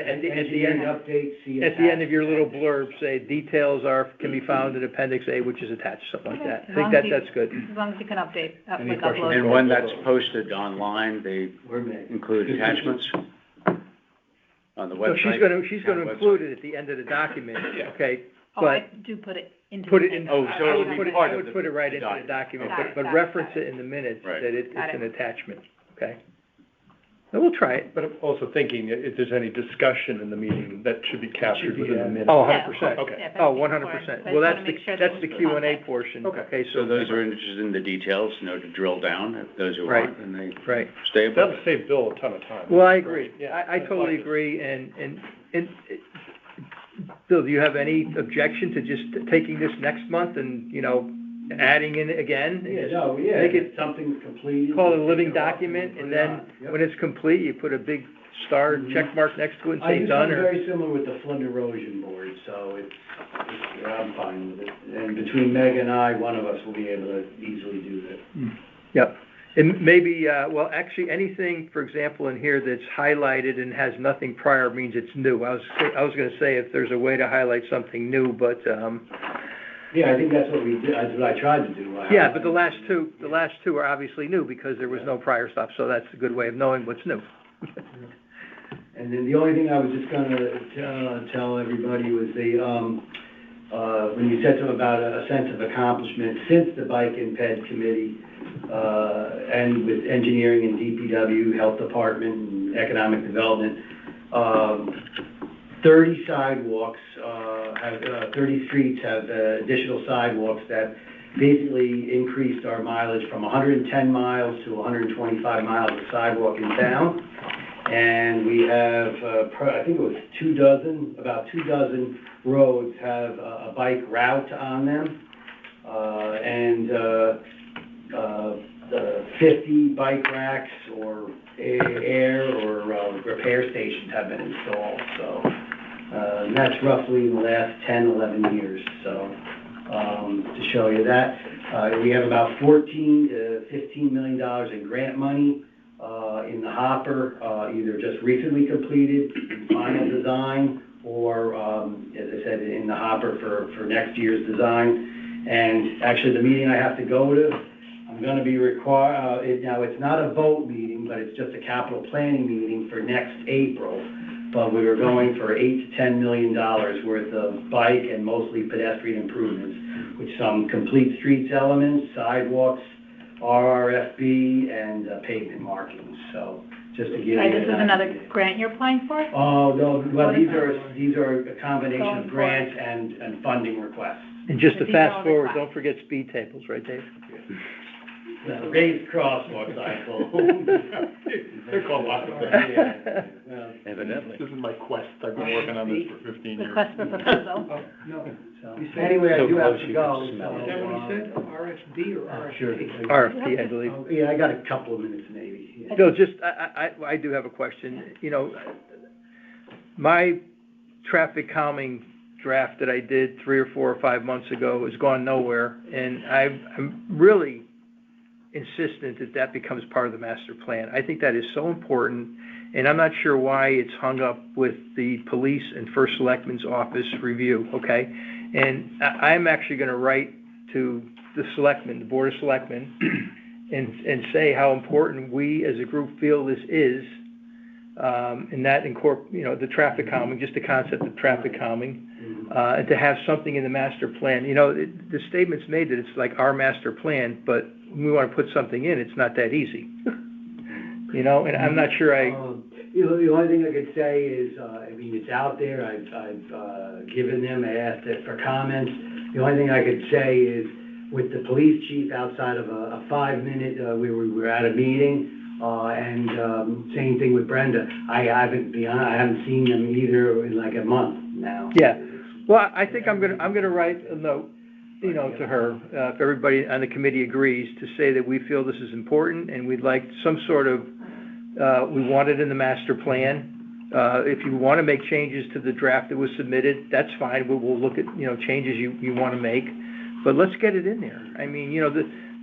end of your little blurb, say, details can be found in Appendix A, which is attached, something like that. I think that's good. As long as you can update, Any like questions? upload. And when that's posted online, they include attachments on the So website? she's gonna include it at the end of the document, okay? Oh, I But do put it into. put the it in, minutes. Oh, so I it'll would be put it, part I of would put it right into the document. document, Got it, but got it, reference got it in the minutes Right. that it's Got an it. attachment, okay? And we'll try it. But I'm also thinking if there's any discussion in the meeting, that should be captured within the minutes. Oh, Yeah, 100%. Okay. Yeah, if Oh, anything's 100%. important. I Well, just that's wanna make sure that's that the there's Q&A context. portion, Okay. okay? So those who are interested in the details, to drill down, if those who Right. aren't, and they Right. stay above That'll it. save Bill a ton of time. Well, I agree. Yeah. I totally agree, and Bill, do you have any objection to just taking this next month and, adding in again? Make it something completed. Call it a living document, and then when it's complete, you put a big star check mark next to it and I say do done, something or? very similar with the flood erosion board, so I'm fine with it. And between Meg and I, one of us will be able to easily do that. Yep. And maybe, actually, anything, for example, in here that's highlighted and has nothing prior means it's new. I was gonna say if there's a way to highlight something new, but, Yeah, I think that's what we did, that's what I tried to do. yeah, but the last two are obviously new because there was no prior stuff, so that's a good way of knowing what's new. And then the only thing I was just gonna tell everybody was when you said something about a sense of accomplishment, since the Bike and Ped Committee, and with engineering and DPW, Health Department, and Economic Development, 30 sidewalks, 30 streets have additional sidewalks that basically increased our mileage from 110 miles to 125 miles of sidewalk in town. And we have, I think it was about 24 roads have a bike route on them. And 50 bike racks or air or repair stations have been installed. So, and that's roughly in the last 10, 11 years. So, to show you that, we have about $14 to $15 million in grant money in the hopper, either just recently completed, final design, or, as I said, in the hopper for next year's design. And actually, the meeting I have to go to, I'm going to be required, now it's not a vote meeting, but it's just a capital planning meeting for next April. But we were going for $8 to $10 million worth of bike and mostly pedestrian improvements, with some complete streets elements, sidewalks, RRFB, and pavement markings. So just to give you Sorry, this an is idea. another grant you're applying for? Oh, no, well, these are a combination of grants and funding requests. And just to These are all fast the forward, class. don't forget speed tables, right, Dave? Raised crosswalks, I suppose. They're called lots of things. Yeah, well, Evidently. This is my quest, I've been working on this for 15 years. Request for proposal. No, so, You said- anyway, I So do have close to you go. can smell Is that what you said, RFD or RFP? Sure. RFP, I believe. Yeah, I got a couple of minutes maybe. Yeah. Bill, just, I do have a question. You know, my traffic calming draft that I did 3 or 4 or 5 months ago has gone nowhere, and I'm really insistent that that becomes part of the master plan. I think that is so important, and I'm not sure why it's hung up with the police and first selectman's office review, okay? And I'm actually gonna write to the selectmen, the board of selectmen, and say how important we as a group feel this is, and that the traffic calming, just the concept of traffic calming, and to have something in the master plan. You know, the statement's made that it's like our master plan, but when we want to put something in, it's not that easy. You know, and I'm not sure You know, the only thing I could say is, I mean, it's out there, I've given them, I asked it for comments. The only thing I could say is, with the police chief, outside of a 5-minute, we were at a meeting, and same thing with Brenda. I haven't seen them either in like a month now. Yeah. Well, I think I'm gonna write a note, you know, to her, if everybody on the committee agrees, to say that we feel this is important and we'd like some sort of, we want it in the master plan. If you want to make changes to the draft that was submitted, that's fine. We'll look at, you know, changes you want to make, but let's get it in there. I mean, you know,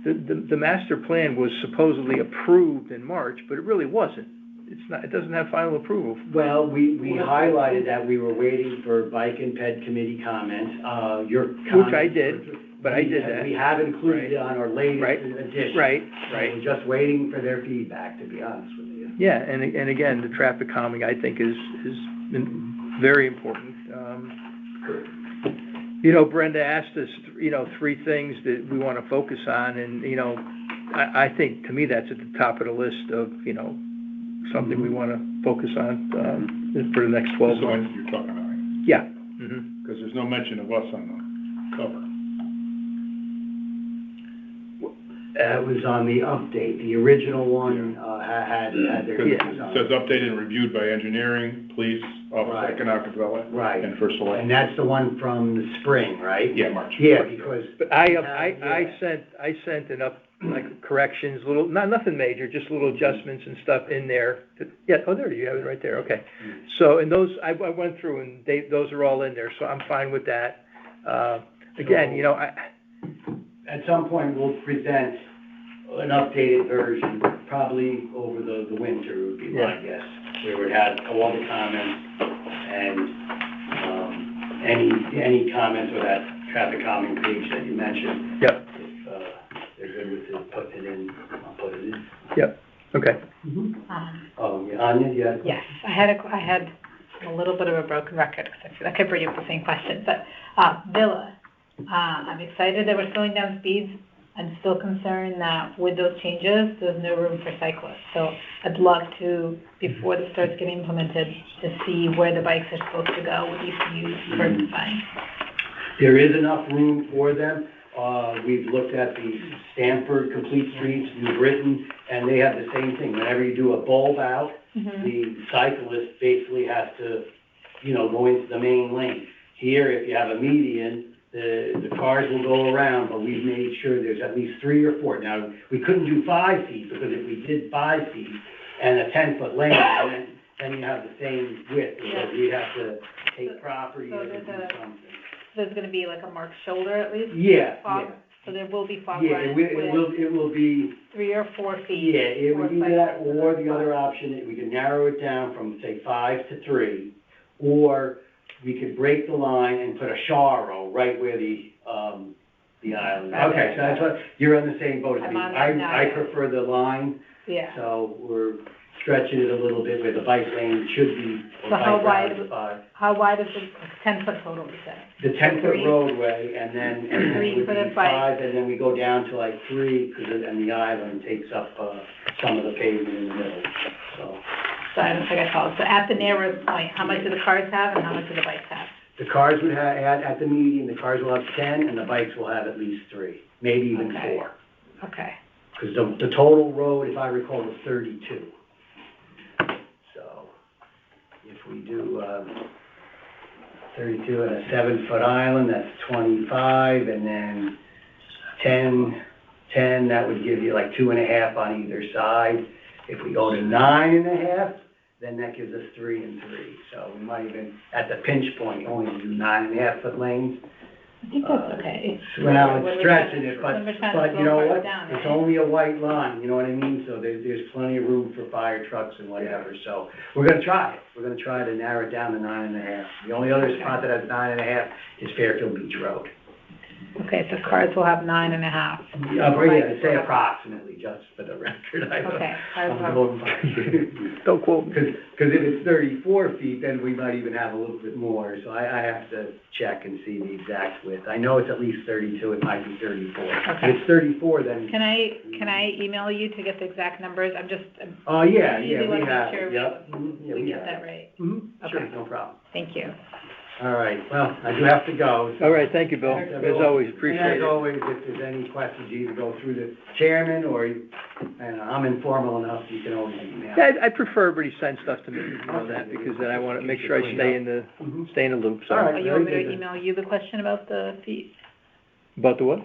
the master plan was supposedly approved in March, but it really wasn't. It doesn't have final approval. Well, we highlighted that we were waiting for bike and ped committee comments, your comments. Which I did, but I did that. We have included it Right. on our latest Right. edition. Right. We're just waiting for their feedback, to be honest with you. Yeah, and again, the traffic calming, I think, is very important. You know, Brenda asked us, you know, 3 things that we want to focus on, and, you know, I think, to me, that's at the top of the list of, you know, something we want to focus on for the next 12 This is the months. one you're talking about, right? Yeah. Because there's no mention of us on the cover. It was on the update. The original one had their. Because Yeah. it says updated and reviewed by engineering, police, Office of Right. Economic Development. Right. And First Select. And that's the one from the spring, right? Yeah, March. Yeah, because. But I sent like corrections, nothing major, just little adjustments and stuff in there. Yeah, oh, there you have it right there, okay. So, and those, I went through and those are all in there, so I'm fine with that. Again, you know, At some point, we'll present an updated version, probably over the winter would be my guess. We would have all the comments and, any comments with that traffic calming page that you mentioned. Yep. If they're good with it, putting it in, I'll put it in. Yep, okay. Oh, yeah, Anya, yeah? Yes, I had a little bit of a broken record, because I feel like I bring up the same question, but, Villa, I'm excited that we're slowing down speeds. I'm still concerned that with those changes, there's no room for cyclists. So I'd love to, before this starts getting implemented, to see where the bikes are supposed to go with ECUs per design. There is enough room for them. We've looked at the Stanford Complete Streets, New Britain, and they have the same thing. Whenever you do a bulb out, the cyclist basically has to, go into the main lane. Here, if you have a median, the cars will go around, but we've made sure there's at least 3 or 4. Now, we couldn't do 5 feet, because if we did 5 feet and a 10-foot lane, then you have the same width, so we'd have to take property or do something. So there's gonna be like a marked shoulder at least? Yeah, Fog? yeah. So there will be fog Yeah, lines it will be, 3 or 4 feet? yeah, it would be for that, cyclists. or the other option, we could narrow it down from, say, 5 to 3, or we could break the line and put a Charo right where the island. Okay, so that's what, you're on the same boat as I'm me. on that now, I yeah. prefer the line, Yeah. so we're stretching it a little bit where the bike lane should be, or So how bike wide route is 5. How wide is the 10-foot total, you say? The 10-foot 3? roadway, and then it 3 would for the be bike. 5, and then we go down to like 3, and the island takes up, some of the pavement in the middle, so. So I don't think I followed. So at the narrowest point, how much do the cars have and how much do the bikes have? The cars would have, at the median, the cars will have 10, and the bikes will have at least 3, maybe even Okay. 4. Okay. Because the total road, if I recall, is 32. So, if we do, 32 and a 7-foot island, that's 25, and then 10, that would give you like 2.5 on either side. If we go to 9.5, then that gives us 3 and 3. So we might even, at the pinch point, only do 9.5-foot lanes. I think that's okay. Well, it's stretching it, When we're trying to but you slow know cars what? down, It's right? only a white line, you know what I mean? So there's plenty of room for fire trucks and whatever, so we're gonna try it. We're gonna try to narrow it down to 9.5. The only other spot that has 9.5 is Fairfield Beach Road. Okay, so cars will have 9.5. Yeah, but yeah, say approximately, just for the record. I don't- Okay, cars I'm will have- going by. Don't quote me. Because if it's 34 feet, then we might even have a little bit more, so I have to check and see the exact width. I know it's at least 32, it might be 34. Okay. If it's 34, then, Can I email you to get the exact numbers? I'm just, oh, yeah, usually we wanna make have sure it, yep. Mhm, yeah, we have get that it. right. Sure, Okay. no problem. Thank you. All right, well, I do have to go. so- All right, thank you, Bill. Thanks, As everyone. always, appreciate And it. as always, if there's any questions, you either go through the chairman, or, and I'm informal enough, you can always email. Yeah, I prefer everybody send stuff to me, that, because then I wanna make sure I stay in the loop, so. All right. Oh, you want me to email you the question about the fees? About the what?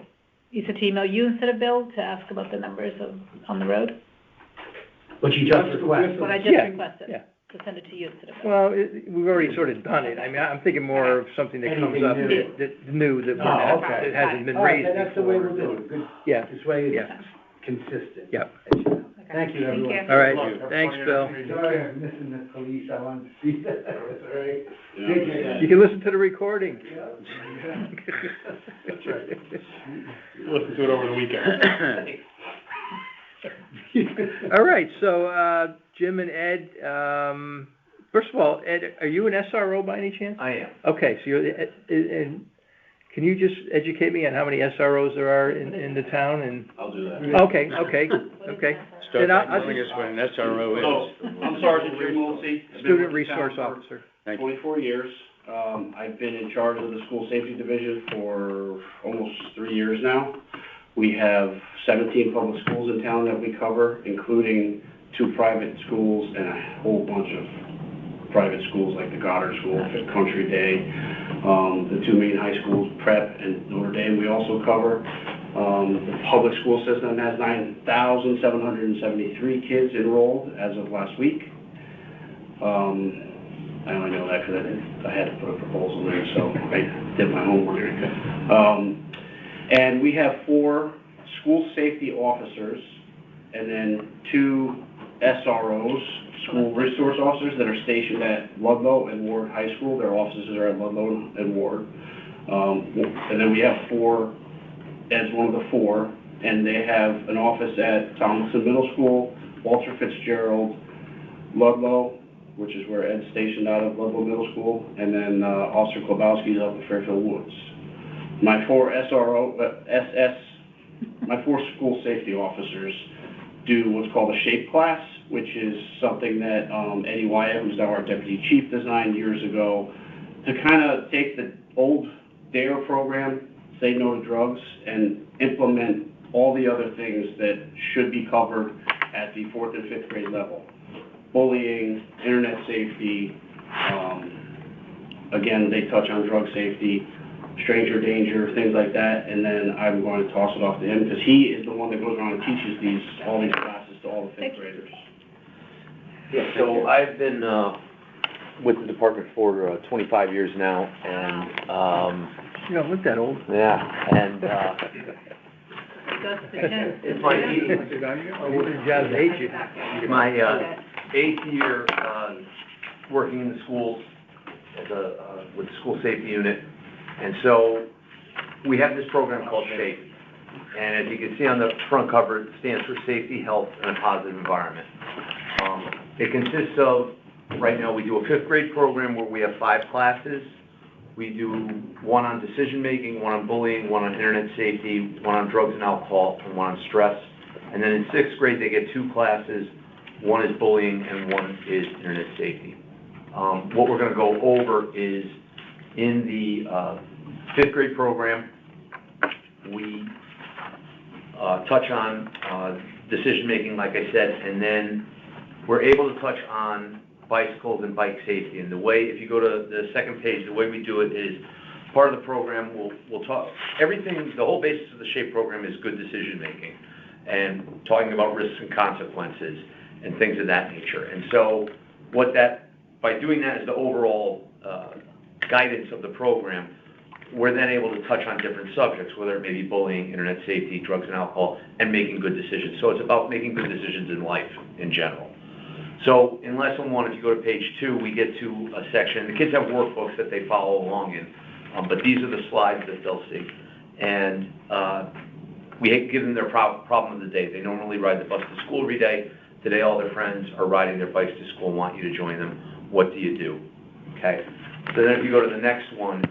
You said to email you instead of Bill to ask about the numbers on the road? What you just requested. What I just Yeah, requested? yeah. To send it to you instead of Bill? Well, we've already sort of done it. I mean, I'm thinking more of something that comes Anything up new. that new, that we're Oh, not, okay. that hasn't been All right, raised then that's the way before. we'll do it. Good. Yeah, This way it's yeah. consistent. Yep. Okay. Thank you, everyone. Thank All right, Good luck. thanks, Bill. Sorry, I'm missing the police, I wanted to see that. That's all right. Yeah. Take care. You can listen to the recording. That's right. Listen to it over the weekend. All right, so, Jim and Ed, first of all, Ed, are you an SRO by any chance? I am. Okay, so you're, and can you just educate me on how many SROs there are in the town and? I'll do that. Okay. Start Then I'll by telling just- us what an SRO So, is. I'm Sergeant Jim Wiltsey. I've been Student with the town Resource for Officer. Thank you. 24 years. I've been in charge of the school safety division for almost 3 years now. We have 17 public schools in town that we cover, including 2 private schools and a whole bunch of private schools like the Goddard School, Country Day, the 2 main high schools, Prep and Notre Dame, we also cover. The public school system has 9,773 kids enrolled as of last week. I only know that because I had to put a proposal there, so I did my homework. And we have 4 school safety officers, and then 2 SROs, school resource officers, that are stationed at Ludlow and Ward High School. Their offices are at Ludlow and Ward. And then we have 4, as one of the 4, and they have an office at Tomlinson Middle School, Walter Fitzgerald, Ludlow, which is where Ed's stationed out of Ludlow Middle School, and then Officer Klobowski's up at Fairfield Woods. My 4 my 4 school safety officers do what's called a SHAPE class, which is something that Eddie Wyatt, who's now our deputy chief, designed years ago to kind of take the old DARE program say no to drugs, and implement all the other things that should be covered at the 4th and 5th grade level. Bullying, internet safety, again, they touch on drug safety, stranger danger, things like that, and then I'm going to toss it off to him, because he is the one that goes around and teaches all these classes to all the 5th graders. Yeah, so I've been, with the department for 25 years now, and, You don't look that old. yeah, and, it's my Jobs age you. my 8th year working in the schools as with the school safety unit. And so we have this program called SHAPE. And as you can see on the front cover, it stands for Safety, Health, and a Positive Environment. It consists of, right now, we do a 5th grade program where we have 5 classes. We do one on decision making, one on bullying, one on internet safety, one on drugs and alcohol, and one on stress. And then in 6th grade, they get 2 classes. One is bullying and one is internet safety. What we're going to go over is in the 5th grade program, we touch on decision making, like I said, and then we're able to touch on bicycles and bike safety. And the way, if you go to the second page, the way we do it is part of the program, we'll talk, everything, the whole basis of the SHAPE program is good decision making and talking about risks and consequences and things of that nature. And so by doing that as the overall guidance of the program, we're then able to touch on different subjects, whether it may be bullying, internet safety, drugs and alcohol, and making good decisions. So it's about making good decisions in life in general. So in lesson 1, if you go to page 2, we get to a section. The kids have workbooks that they follow along in, but these are the slides that they'll see. And we give them their problem of the day. They normally ride the bus to school every day. Today all their friends are riding their bikes to school and want you to join them. What do you do? Okay. So then if you go to the next one,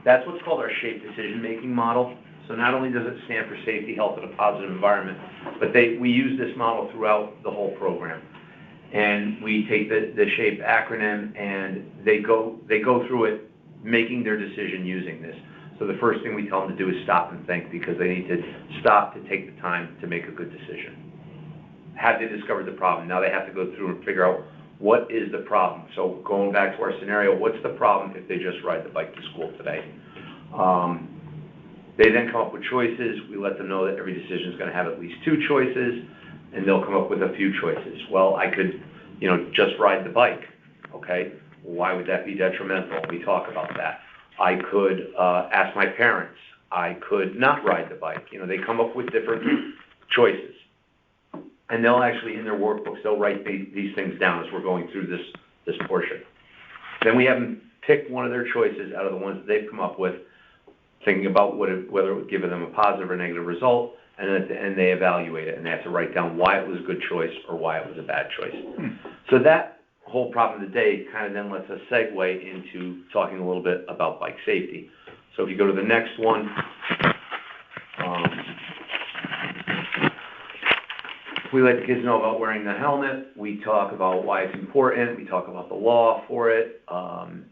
that's what's called our SHAPE decision-making model. So not only does it stand for safety, health, and a positive environment, but we use this model throughout the whole program. And we take the SHAPE acronym and they go through it, making their decision using this. So the first thing we tell them to do is stop and think, because they need to stop to take the time to make a good decision. Have they discovered the problem? Now they have to go through and figure out what is the problem. So going back to our scenario, what's the problem if they just ride the bike to school today? They then come up with choices. We let them know that every decision is going to have at least 2 choices, and they'll come up with a few choices. Well, I could, just ride the bike. Okay, why would that be detrimental? We talk about that. I could ask my parents. I could not ride the bike. They come up with different choices. And they'll actually, in their workbooks, they'll write these things down as we're going through this portion. Then we have them pick one of their choices out of the ones that they've come up with, thinking about whether it would give them a positive or negative result, and then at the end they evaluate it, and they have to write down why it was a good choice or why it was a bad choice. So that whole problem of the day kind of then lets us segue into talking a little bit about bike safety. So if you go to the next one, we let the kids know about wearing the helmet. We talk about why it's important. We talk about the law for it. I'm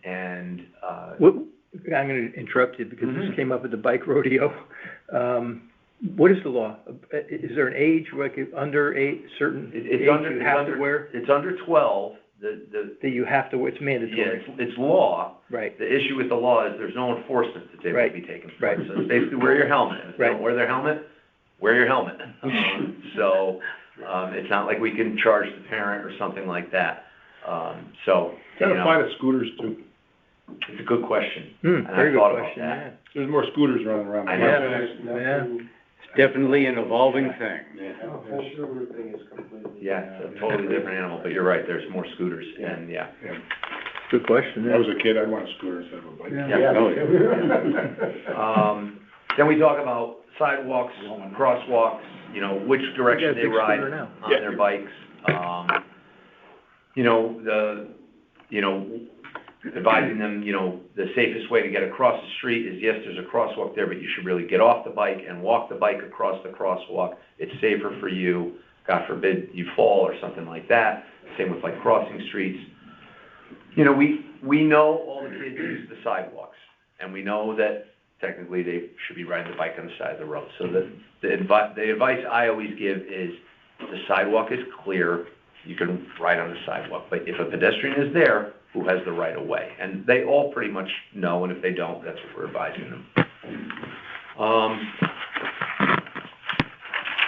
going to interrupt you because this came up at the bike rodeo. What is the law? Is there an age, like under certain age you have to wear? It's under 12. That you have to wear, it's mandatory. Yeah, it's law. Right. The issue with the law is there's no enforcement that's able to be taken. Right. So it's basically wear your helmet. If they don't wear their helmet, wear your helmet. It's not like we can charge the parent or something like that. Does that apply to scooters too? It's a good question. Very good question, yeah. There's more scooters running around. I know. Yeah. It's definitely an evolving thing. Yeah, it's a totally different animal, but you're right, there's more scooters, and Good question. When I was a kid, I'd want a scooter instead of a bike. Then we talk about sidewalks, crosswalks, which direction they ride on their bikes. Advising them, the safest way to get across the street is, yes, there's a crosswalk there, but you should really get off the bike and walk the bike across the crosswalk. It's safer for you. God forbid you fall or something like that. Same with crossing streets. We know all the kids use the sidewalks, and we know that technically they should be riding the bike on the side of the road. So the advice I always give is the sidewalk is clear, you can ride on the sidewalk. But if a pedestrian is there, who has the right of way? And they all pretty much know, and if they don't, that's what we're advising them.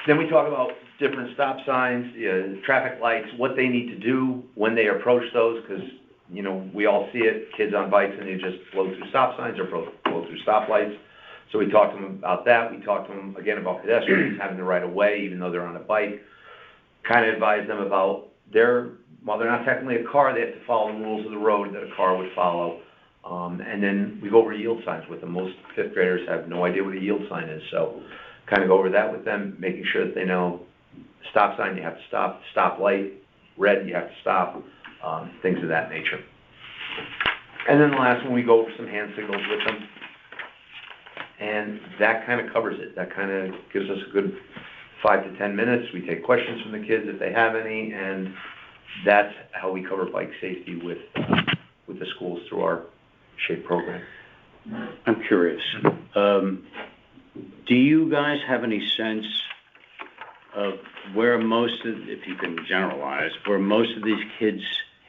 Then we talk about different stop signs, traffic lights, what they need to do when they approach those, because, you know, we all see it, kids on bikes and they just blow through stop signs or blow through stoplights. So we talk to them about that. We talk to them again about pedestrians having the right of way, even though they're on a bike. Kind of advise them about while they're not technically a car, they have to follow the rules of the road that a car would follow. And then we go over yield signs with them. Most fifth graders have no idea what a yield sign is, so kind of go over that with them, making sure that they know stop sign, you have to stop, stop light, red, you have to stop, things of that nature. And then the last one, we go over some hand signals with them. And that kind of covers it. That kind of gives us a good 5 to 10 minutes. We take questions from the kids if they have any, and that's how we cover bike safety with the schools through our SHAPE program. I'm curious. Do you guys have any sense of where most of, if you can generalize, where most of these kids'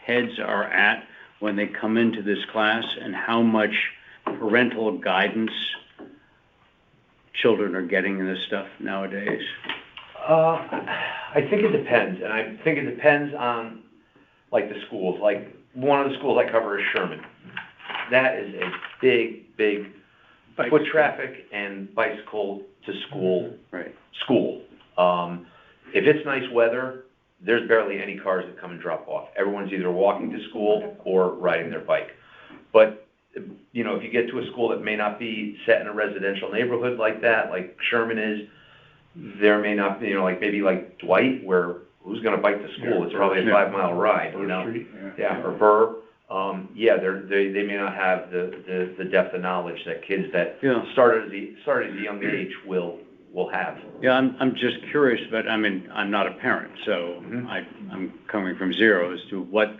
heads are at when they come into this class, and how much parental guidance children are getting in this stuff nowadays? I think it depends, and I think it depends on, like, the schools. Like, one of the schools I cover is Sherman. That is a big foot traffic and bicycle to school. School. If it's nice weather, there's barely any cars that come and drop off. Everyone's either walking to school or riding their bike. But, you know, if you get to a school that may not be set in a residential neighborhood like that, like Sherman is, there may not be, you know, like maybe like Dwight, where who's going to bike to school? It's probably a 5-mile ride, you know? Or Burr. They may not have the depth of knowledge that kids that started at a young age will have. Yeah, I'm just curious, but I mean, I'm not a parent, so I'm coming from zero as to what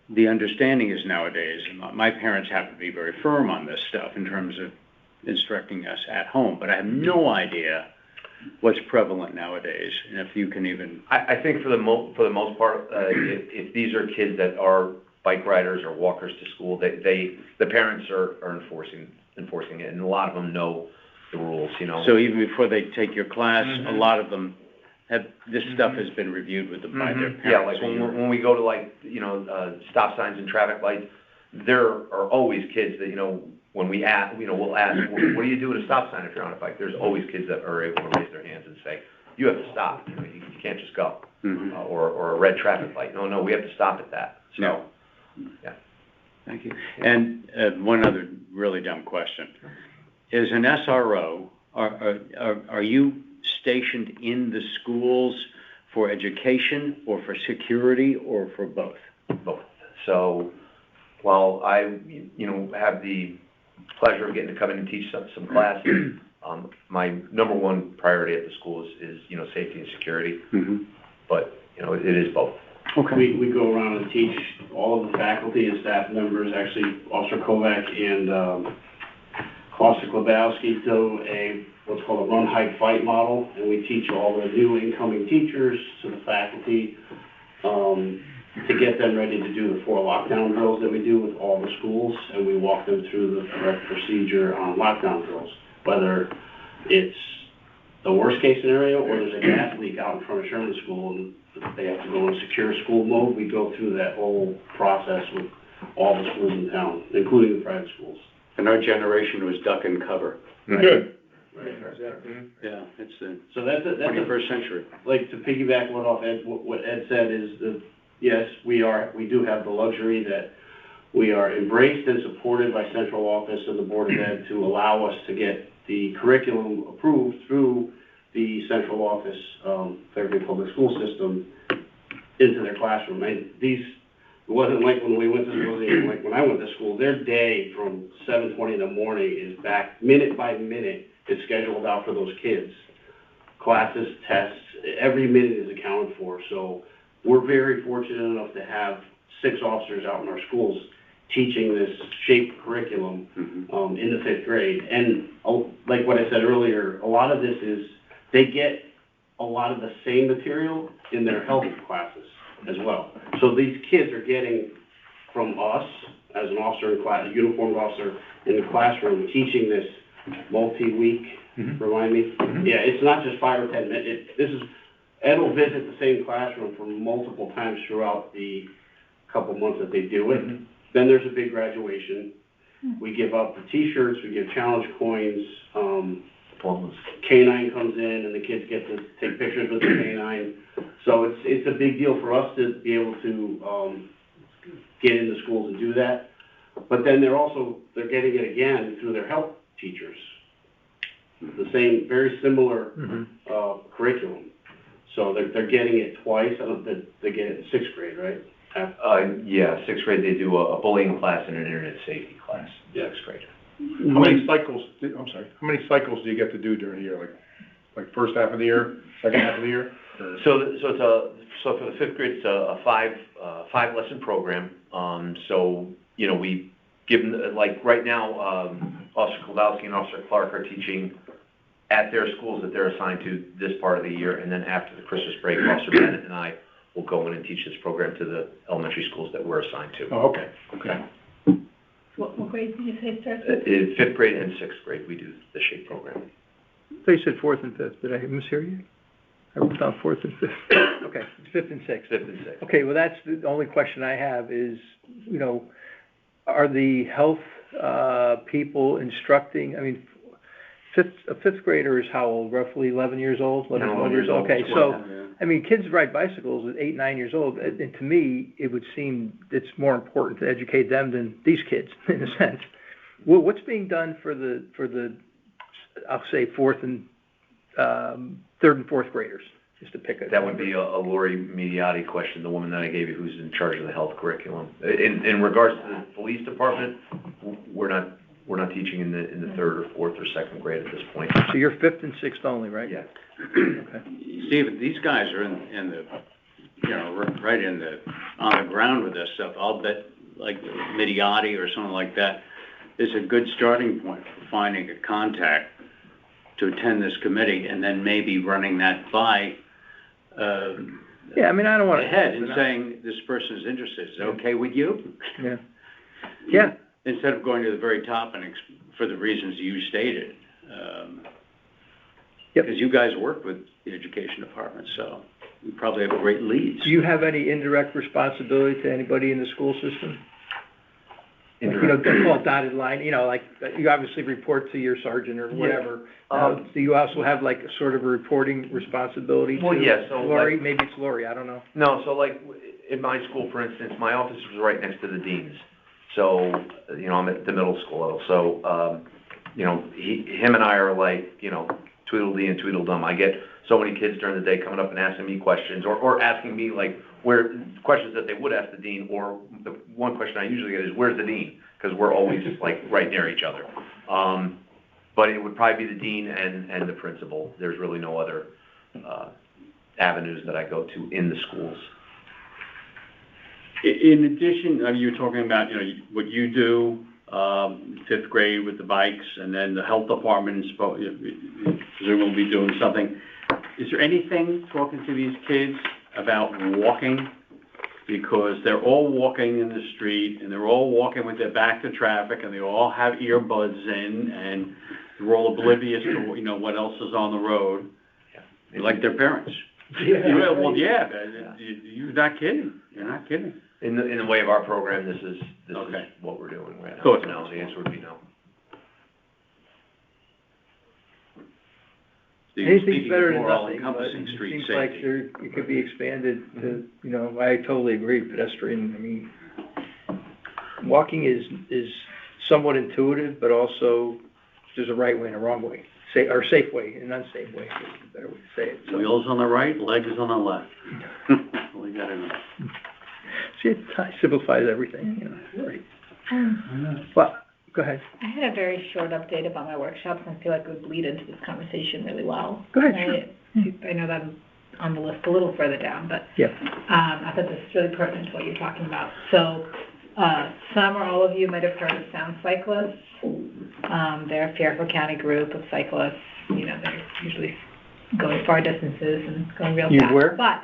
the understanding is nowadays. My parents happen to be very firm on this stuff in terms of instructing us at home, but I have no idea what's prevalent nowadays, and if you can even... I think for the most part, if these are kids that are bike riders or walkers to school, the parents are enforcing it, and a lot of them know the rules, you know. So even before they take your class, a lot of them have, this stuff has been reviewed with them by their parents. Yeah, like when we go to, like, you know, stop signs and traffic lights, there are always kids that, you know, when we ask, you know, we'll ask, what do you do at a stop sign if you're on a bike? There's always kids that are able to raise their hands and say, you have to stop, you know, you can't just go. Or a red traffic light. No, we have to stop at that. So, yeah. Thank you. And one other really dumb question. As an SRO, are you stationed in the schools for education or for security or for both? Both. So while I, you know, have the pleasure of getting to come in and teach some classes, my number one priority at the school is you know, safety and security. But, you know, it is both. Okay. We go around and teach all of the faculty and staff members, actually Officer Kovac and Officer Klabowski do what's called a run, hike, fight model, and we teach all the new incoming teachers to the faculty to get them ready to do the 4 lockdown drills that we do with all the schools, and we walk them through the correct procedure on lockdown drills, whether it's the worst case scenario or there's a gas leak out in front of Sherman School and they have to go in secure school mode. We go through that whole process with all the schools in town, including the private schools. And our generation was duck and cover. Good. Yeah, it's the so that's 21st century. Like, to piggyback off what Ed said is that, yes, we do have the luxury that we are embraced and supported by central office and the Board of Ed to allow us to get the curriculum approved through the central office, Fairfield Public School System, into their classroom. And it wasn't like when we went to school, even like when I went to school, their day from 7:20 in the morning is back, minute by minute, it's scheduled out for those kids. Classes, tests, every minute is accounted for. So we're very fortunate enough to have 6 officers out in our schools teaching this SHAPE curriculum, in the 5th grade. And like what I said earlier, a lot of this is, they get a lot of the same material in their health classes as well. So these kids are getting from us, as an officer in class, a uniformed officer in the classroom, teaching this multi-week, remind me? Yeah, it's not just 5 or 10 minutes. Ed will visit the same classroom for multiple times throughout the couple months that they do it. Then there's a big graduation. We give out the T-shirts, we give challenge coins, K-9 comes in and the kids get to take pictures with the K-9. So it's a big deal for us to be able to get into schools and do that. But then they're getting it again through their health teachers. The same, very similar curriculum. So they're getting it twice. I don't know, they get it in 6th grade, right? Yeah, 6th grade, they do a bullying class and an internet safety class, 6th grade. How many cycles do you get to do during the year? Like first half of the year, second half of the year? Or? So for the 5th grade, it's a 5 lesson program. So, you know, we give them, like right now, Officer Kowalski and Officer Clark are teaching at their schools that they're assigned to this part of the year, and then after the Christmas break, Officer Bennett and I will go in and teach this program to the elementary schools that we're assigned to. Oh, okay. What grade did you say it starts with? In 5th grade and 6th grade, we do the SHAPE program. So you said 4th and 5th, did I mishear you? I wrote down 4th and 5th. Okay, it's 5th and 6th. 5th and 6th. Okay, well, that's the only question I have is, you know, are the health people instructing, I mean, a 5th grader is how old, roughly 11 years old? 11, 12 years old. Okay, so, I mean, kids ride bicycles at 8, 9 years old, and to me, it would seem it's more important to educate them than these kids, in a sense. Well, what's being done for the I'll say 4th and 3rd and 4th graders, just to pick a... That would be a Lori Mediati question, the woman that I gave you who's in charge of the health curriculum. In regards to the police department, we're not teaching in the 3rd or 4th or 2nd grade at this point. So you're 5th and 6th only, right? Yeah. Okay. Steve, these guys are in the, you know, right on the ground with this stuff. I'll bet, like Mediati or something like that is a good starting point for finding a contact to attend this committee, and then maybe running that by, yeah, I mean, I don't want to... ahead and saying, this person is interested. Is it okay with you? Yeah. Yeah. Instead of going to the very top and for the reasons you stated. Because you guys work with the education department, so you probably have great leads. Do you have any indirect responsibility to anybody in the school system? Like, you know, they call it dotted line, you know, like, you obviously report to your sergeant or whatever. Do you also have like a sort of a reporting responsibility to Lori? Like, maybe it's Lori, I don't know. No, so like, in my school, for instance, my office was right next to the dean's. So, you know, I'm at the middle school level, so, you know, him and I are like, you know, Tweedledee and Tweedledum. I get so many kids during the day coming up and asking me questions, or asking me like questions that they would ask the dean, or the one question I usually get is, where's the dean? Because we're always like right near each other. But it would probably be the dean and the principal. There's really no other avenues that I go to in the schools. In addition, you were talking about, you know, what you do, 5th grade with the bikes, and then the health department is presumably doing something. Is there anything, talking to these kids, about walking? Because they're all walking in the street, and they're all walking with their back to traffic, and they all have earbuds in, and they're all oblivious to, you know, what else is on the road. They like their parents. Yeah. Well, yeah, you're not kidding. You're not kidding. In the way of our program, this is what we're doing right now. So no, the answer would be no. Anything's better than nothing, but it seems like it could be expanded to, you know, I totally agree, pedestrian, I mean, walking is somewhat intuitive, but also there's a right way and a wrong way, or safe way and unsafe way, is the better way to say it. So, wheels on the right, legs on the left. We got it. See, it simplifies everything, you know, right. Well, go ahead. I had a very short update about my workshops, and I feel like it would bleed into this conversation really well. Go ahead, sure. I know that I'm on the list a little further down, but yeah. I thought this is really pertinent to what you're talking about. So Some or all of you might have heard of Sound Cyclists. They're a Fairfield County group of cyclists. They're usually going far distances and going real You fast. aware? But,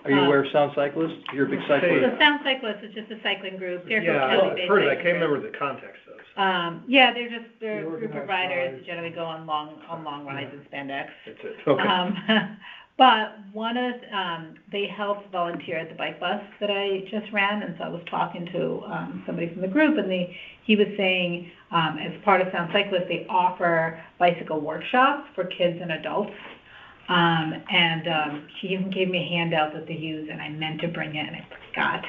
Are you aware of Sound Cyclists? You're a big cyclist? so Sound Cyclists is just a cycling group, Fairfield Yeah, County. I've heard of that, I can't remember the context of it. Yeah, they're a group of organized riders rides. that generally go on long rides in spandex. That's it. Okay. But they helped volunteer at the bike bus that I just ran, and so I was talking to somebody from the group, and he was saying, as part of Sound Cyclists, they offer bicycle workshops for kids and adults. He even gave me a handout that they use, and I meant to bring it, and I forgot.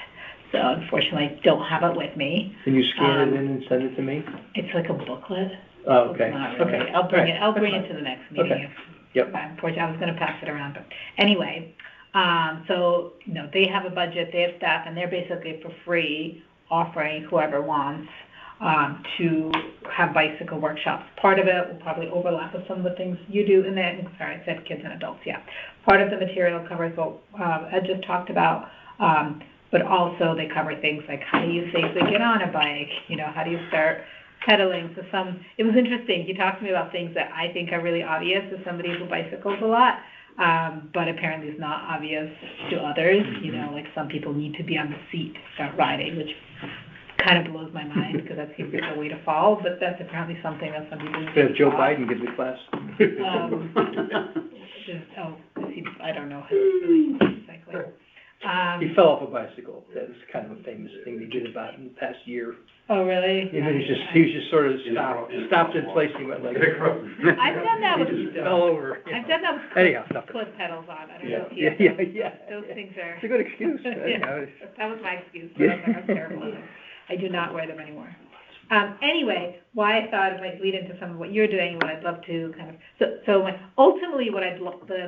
So unfortunately, I don't have it with me. Can you scan it in and send it to me? It's like a booklet. Oh, okay. It's not really. Okay. I'll bring it All right. to the next meeting. Okay. Yep. Unfortunately, I was gonna pass it around, but anyway, so, they have a budget, they have staff, and they're basically for free offering whoever wants, to have bicycle workshops. Part of it will probably overlap with some of the things you do, and then, sorry, I said kids and adults, yeah. Part of the material covers what, Ed just talked about, but also they cover things like how do you safely get on a bike, how do you start pedaling. So it was interesting. He talked to me about things that I think are really obvious as somebody who bicycles a lot, but apparently is not obvious to others. Like some people need to be on the seat to start riding, which kind of blows my mind because that seems like a way to fall, but that's apparently something that some people need to Have Joe taught. Biden give the class. I don't know. Really cycling. He fell off a bicycle. That was kind of a famous thing they did about in the past year. Oh, really? He was just sort of stopped in place. He went like. I've done that with. He fell over. I've done that with Anyhow, nothing. clip pedals on. I don't know if Yeah, you yeah. Those things are. It's a good excuse. Yeah, that was my excuse, but I was like, I'm terrible. I do not wear them anymore. Anyway, why I thought it might lead into some of what you're doing, what I'd love to kind of, so ultimately what I'd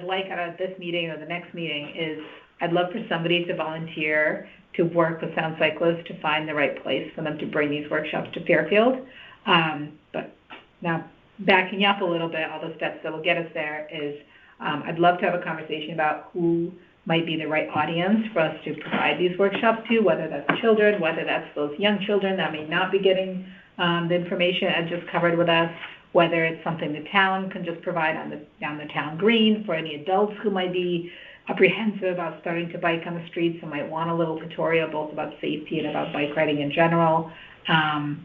like out of this meeting or the next meeting is I'd love for somebody to volunteer to work with Sound Cyclists to find the right place for them to bring these workshops to Fairfield. But now backing up a little bit, all the steps that will get us there is I'd love to have a conversation about who might be the right audience for us to provide these workshops to, whether that's children, whether that's those young children that may not be getting the information Ed just covered with us, whether it's something the town can just provide down the town green for any adults who might be apprehensive about starting to bike on the streets and might want a little tutorial both about safety and about bike riding in general. And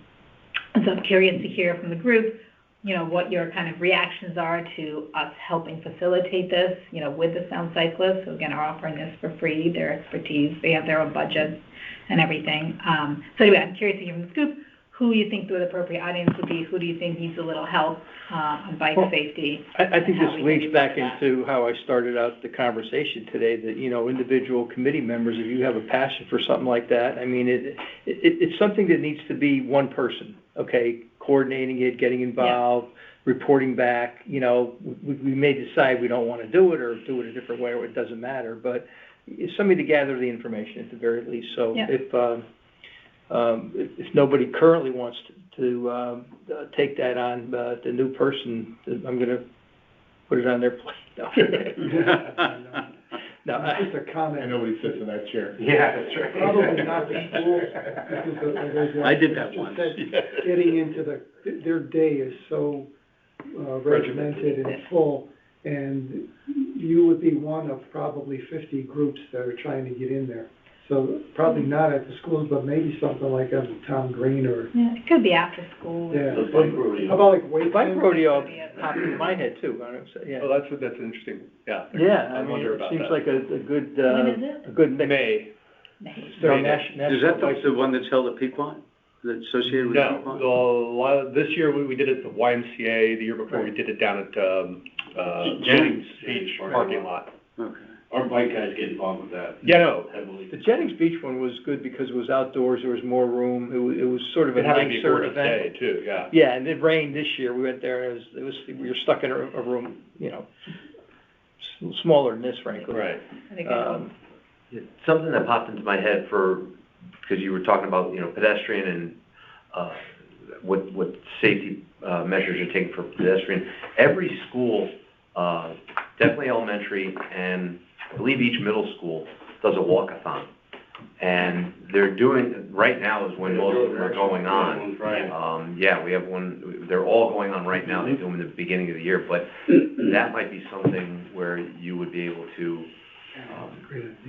so I'm curious to hear from the group, what your kind of reactions are to us helping facilitate this, with the Sound Cyclists, who again are offering this for free, their expertise, they have their own budgets and everything. So anyway, I'm curious to hear from the group who you think the appropriate audience would be, who do you think needs a little help on bike safety? I think and how this we links can back do that. into how I started out the conversation today, that, individual committee members, if you have a passion for something like that, I mean, it's something that needs to be one person, okay? Coordinating it, getting involved, reporting back, we may decide we don't want to do it or do it a different way, or it doesn't matter, but it's somebody to gather the information at the very least. So if nobody currently wants to take that on, the new person, I'm going to put it on their plate. No, Just a comment. And nobody sits in that chair. Yeah, that's right. Probably not the schools, because I did that just once. said, getting into their day is so regimented and full, and you would be one of probably 50 groups that are trying to get in there. So probably not at the schools, but maybe something like on the town green or, Yeah, it could be after school. yeah. The bike rodeo. How about like the weight? bike rodeo popped into my head too, I don't say, yeah. Well, that's interesting, yeah. Yeah, I I mean, wonder it about seems that. like a good, When is it? a good mix. May. So May. national Is that the bicycle- one that's held at Pequot? That's associated with No, Pequot? this year we did it at the YMCA, the year before we did it down at, Jennings Beach parking lot. Okay. Our bike guys get involved with that. Yeah, no, Heavily. The Jennings Beach one was good because it was outdoors, there was more room, it was sort of a it happened to be a nicer gorgeous event. day too, yeah. Yeah, and it rained this year, we went there, we were stuck in a room, smaller than this, frankly. Right. I think Yeah, something that popped into my head because you were talking about, pedestrian and, what safety, measures are taken for pedestrian. Every school, definitely elementary, and I believe each middle school does a walkathon. And they're doing, right now is when most of them are going on. Right. Yeah, we have one, they're all going on right now, they do them in the beginning of the year, but that might be something where you would be able to,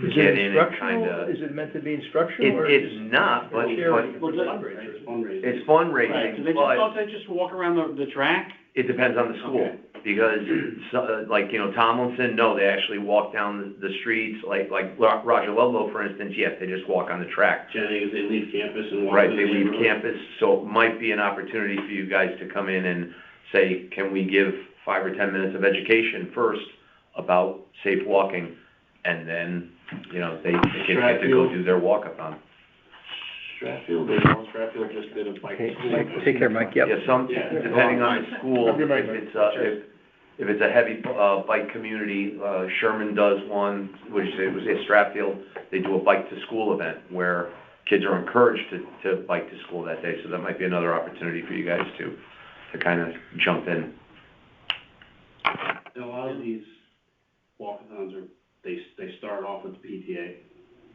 Is get it in and instructional? kinda. Is it meant to be instructional or? It's not, but, Charity. Well, it's fundraising. it's Right, fundraising, do they just, but don't they just walk around the track? it depends on the school. Okay. Because, like, Tomlinson, no, they actually walk down the streets, like Roger Ludlow, for instance, yes, they just walk on the track. Jennings, they leave campus and walk. Right, to they the leave neighborhood. campus, so it might be an opportunity for you guys to come in and say, can we give 5 or 10 minutes of education first about safe walking? And then, they kids get to go do their walkathon. Stratfield, Stratfield just did a bike. Okay, Mike, take care, Mike, yep. Yeah, depending on the school, if it's a heavy, bike community, Sherman does one, which it was at Stratfield, they do a bike to school event where kids are encouraged to bike to school that day, so that might be another opportunity for you guys to kind of jump in. And a lot of these walkathons they start off with the PTA.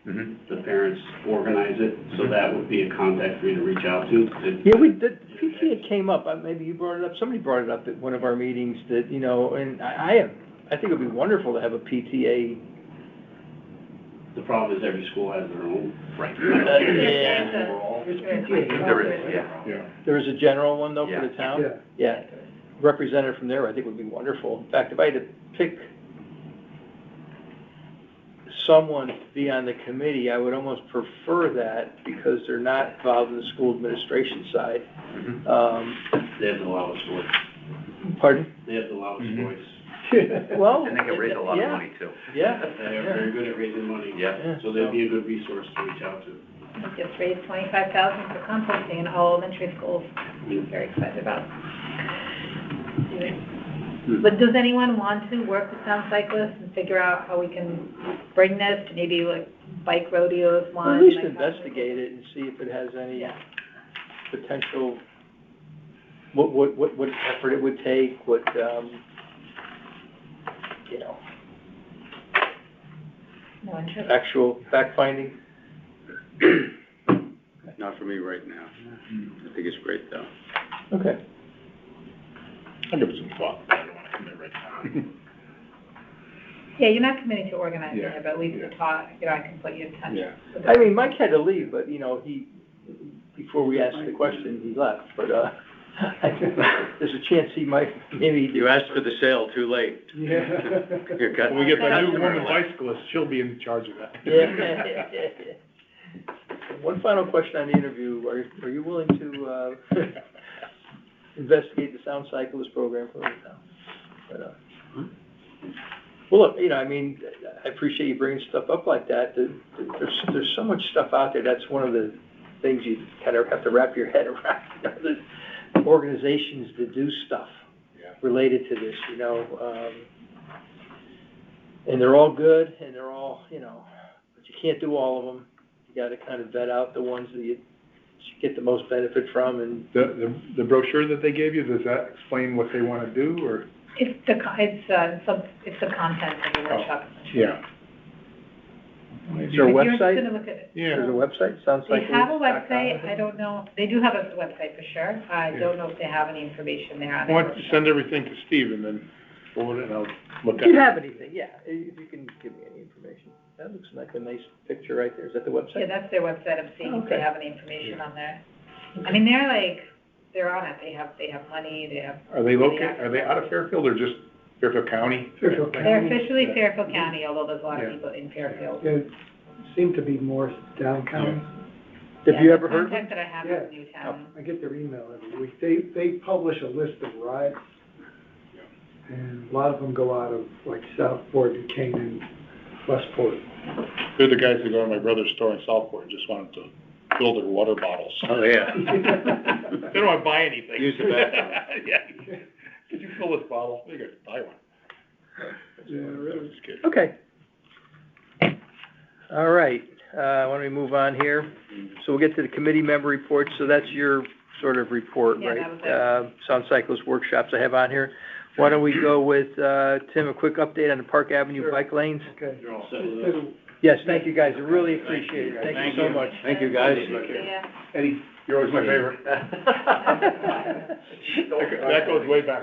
Mm-hmm. The parents organize it, so that would be a contact for you to reach out to. Yeah, the PTA came up, maybe you brought it up, somebody brought it up at one of our meetings that, and I think it'd be wonderful to have a PTA. The problem is every school has their own. Right. Yeah. There is, yeah. There is a general one though for the Yeah. town? Yeah. Representative from there, I think would be wonderful. In fact, if I had to pick someone to be on the committee, I would almost prefer that because they're not involved in the school administration side. They have the loudest voice. Pardon? They have the loudest voice. Well. And they can raise a lot of money too. Yeah. They are very good at raising money. Yeah. So they'd be a good resource to reach out to. We just raised $25,000 for composting in all elementary schools. We're very excited about. But does anyone want to work with town cyclists and figure out how we can bring this to maybe like bike rodeos one? Well, at least like investigate it and see if it has any Yeah. potential, what effort it would take, what, No interest. actual fact-finding. Not for me right now. I think it's great, though. Okay. I'll give it some thought, but I don't wanna commit right now. Yeah, you're not committing to organizing Yeah, it, but at least yeah. the talk, I can put you in touch. Yeah. with I the- mean, Mike had to leave, but, before we asked the question, he left, but, there's a chance he might, maybe. You asked for the sale too late. Yeah. You got- When we get the new customer woman left. bicyclist, she'll be in charge of that. Yeah. One final question on the interview, are you willing to, investigate the sound cyclist program for the town? But, well, look, I appreciate you bringing stuff up like that. There's so much stuff out there. That's one of the things you kind of have to wrap your head around. The organizations that do stuff related to this, and they're all good, and they're all, but you can't do all of them. You gotta kind of vet out the ones that you get the most benefit from, and. The brochure that they gave you, does that explain what they wanna do, or? It's the content of the workshop. Yeah. Is there a If you're website? interested in look at it. Yeah. There's a website, sounds They like. have a website, I don't know, they do have a website for sure. I don't know if they have any information there on Why it. don't you send everything to Steve and then forward it and I'll look If at you it. have anything, yeah, if you can give me any information. That looks like a nice picture right there. Is that the Yeah, website? that's their website, I'm seeing if they Okay. have any information on there. I mean, they're on it, they have money, they have. Are they out of Fairfield or just Fairfield County? Fairfield They're County. officially Fairfield County, although there's a lot of Yeah. people in Fairfield. It seemed to be more down county. Have you ever heard of The them? contact that I have Yeah. is Newtown. I get their email every week. They publish a list of rides, and a lot of them go out of like Southport, Buchanan, Westport. They're the guys that go to my brother's store in Southport and just want them to fill their water bottles. Oh, yeah. They don't wanna buy anything. Use the bathroom. Yeah. Could you fill this bottle? You gotta buy one. Yeah, really. Just kidding. Okay. All right, why don't we move on here? So we'll get to the committee member reports, so that's your sort of report, Yeah, right? that was Sound cyclist workshops I have on here. Why don't we go with, Tim, a quick update on the Park Avenue Sure. bike lanes? Okay. You're all set Just with did those? Yes, thank you, guys, I really appreciate it, thank you so much. Thank you, guys. Eddie, you're always my favorite. That goes way back.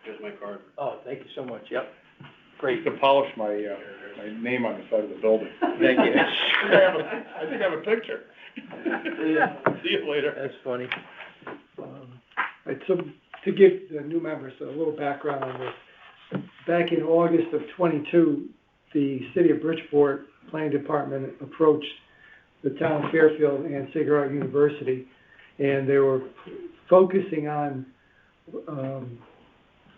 Here's my card. Oh, thank you so much, yep, I great. used to polish my name on the side of the building. Thank you. I think I have a picture. See you later. That's funny. Right, so to give the new members a little background on this, back in August of '22, the City of Bridgeport Planning Department approached the town of Fairfield and Sacred Heart University, and they were focusing on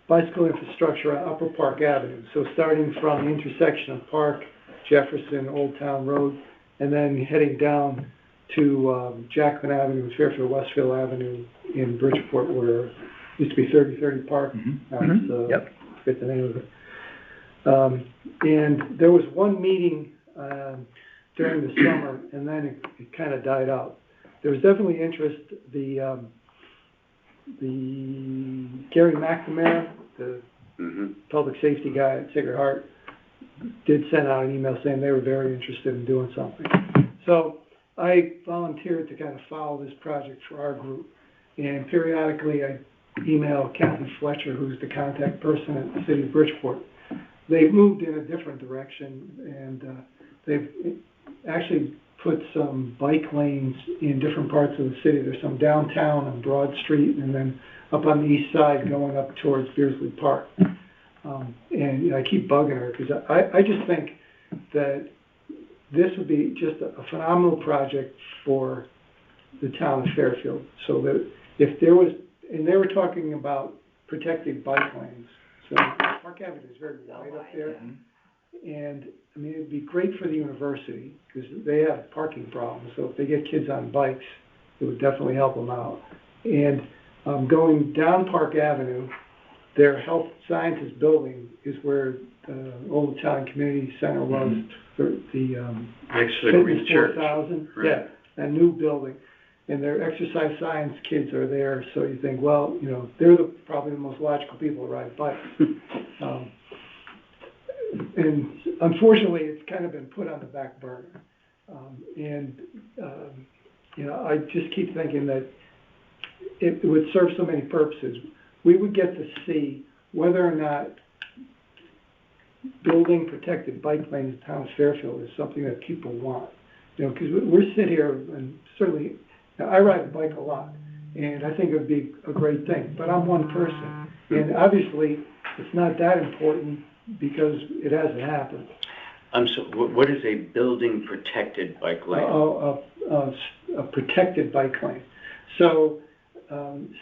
bicycle infrastructure on Upper Park Avenue. So starting from the intersection of Park, Jefferson, Old Town Road, and then heading down to Jackman Avenue and Fairfield Westfield Avenue in Bridgeport, where it used to be 3030 Park. Now it's, Yep. I forget the name of it. And there was one meeting during the summer, and then it kind of died out. There was definitely interest. The Gary McNamara, the public safety guy at Sacred Heart, did send out an email saying they were very interested in doing something. So I volunteered to kind of follow this project for our group, and periodically I email Kathy Fletcher, who's the contact person at the City of Bridgeport. They've moved in a different direction, and they've actually put some bike lanes in different parts of the city. There's some downtown on Broad Street, and then up on the east side going up towards Beardsley Park. And you know, I keep bugging her because I just think that this would be just a phenomenal project for the town of Fairfield. So that if there was, and they were talking about protected bike lanes. So Park Avenue is very wide up there. And I mean, it'd be great for the university because they have parking problems. So if they get kids on bikes, it would definitely help them out. And going down Park Avenue, their health sciences building is where the Old Town Community Center was. Next to the Green Church. 4000, Right. yeah, that new building. And their exercise science kids are there, so you think, well, you know, they're probably the most logical people to ride bikes. And unfortunately, it's kind of been put on the back burner. You know, I just keep thinking that it would serve so many purposes. We would get to see whether or not building protected bike lanes in town of Fairfield is something that people want. You know, because we're sitting here and certainly, I ride a bike a lot, and I think it would be a great thing, but I'm one person. And obviously, it's not that important because it hasn't happened. So, what is a building protected bike lane? A protected bike lane. So,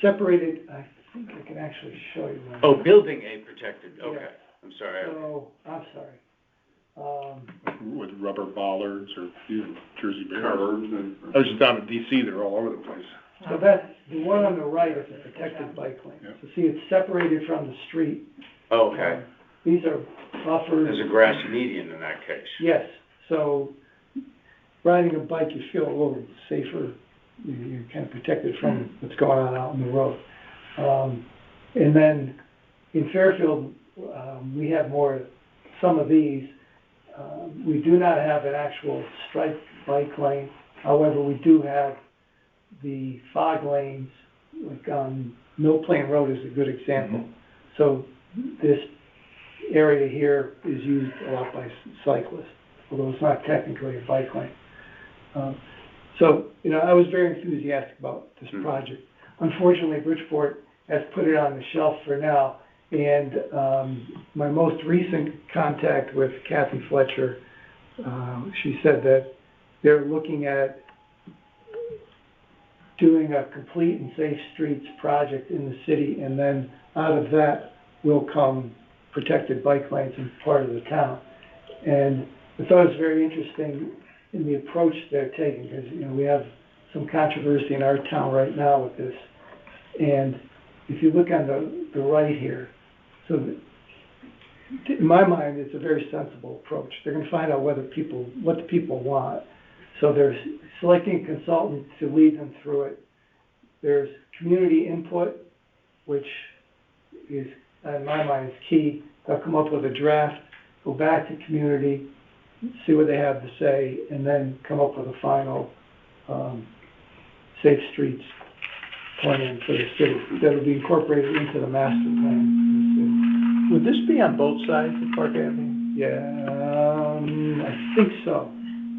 separated, I think I can actually show you. Oh, building a protected, okay. Yeah. I'm sorry. So, I'm sorry. With rubber bollards or Jersey Bears. I was just down in DC, they're all over the place. So that's, the one on the right is a protected bike lane. Yeah. So see, it's separated from the street. Oh, okay. These are buffers. There's a grassy median in that case. Yes, so riding a bike, you feel a little safer. You're kind of protected from what's going on out in the road. And then in Fairfield, we have some of these. We do not have an actual striped bike lane. However, we do have the fog lanes, like on Mill Plain Road is a good example. So this area here is used a lot by cyclists, although it's not technically a bike lane. So, you know, I was very enthusiastic about this project. Unfortunately, Bridgeport has put it on the shelf for now, and my most recent contact with Kathy Fletcher, she said that they're looking at doing a complete and safe streets project in the city, and then out of that will come protected bike lanes in part of the town. And I thought it was very interesting in the approach they're taking, because, you know, we have some controversy in our town right now with this. And if you look on the right here, so in my mind, it's a very sensible approach. They're going to find out what the people want. So they're selecting a consultant to lead them through it. There's community input, which is, in my mind, is key. They'll come up with a draft, go back to community, see what they have to say, and then come up with a final, safe streets plan for the city that'll be incorporated into the master plan for the city. Would this be on both sides of Park Avenue? Yeah, I think so.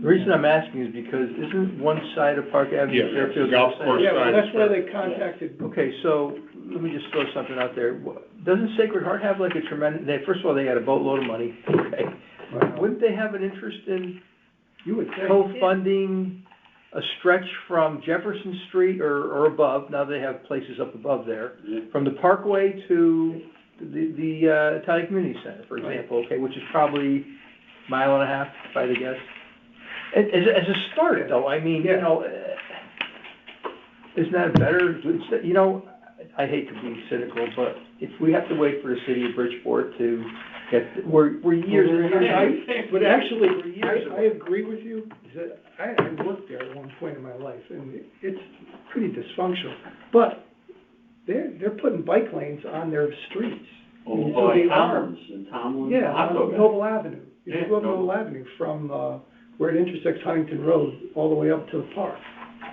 The reason I'm asking is because isn't one side of Park Avenue Yeah, Fairfield? the golf the course same? Yeah, well, side. that's why they contacted, Okay, so let me just throw something out there. Doesn't Sacred Heart have like a tremendous, first of all, they got a boatload of money, okay? Wouldn't they have an interest in you would think. co-funding a stretch from Jefferson Street or above, now they have places up above there, from the Parkway to the Italian Community Center, for example, okay, which is probably a mile and a half, if I had to guess. As a start, though, I mean, you know, isn't that better? You know, I hate to be cynical, but if we have to wait for the city of Bridgeport to get, we're years and years. But actually, We're years I agree with you, that I worked there at one point in my life, and it's pretty dysfunctional. But they're putting bike lanes on their streets. Over So by they are. Tomlin's and Tomlin's. Yeah, Hot on dog. Noble Avenue. If Yeah, you go up Noble. Noble Avenue from, where it intersects Huntington Road, all the way up to the park.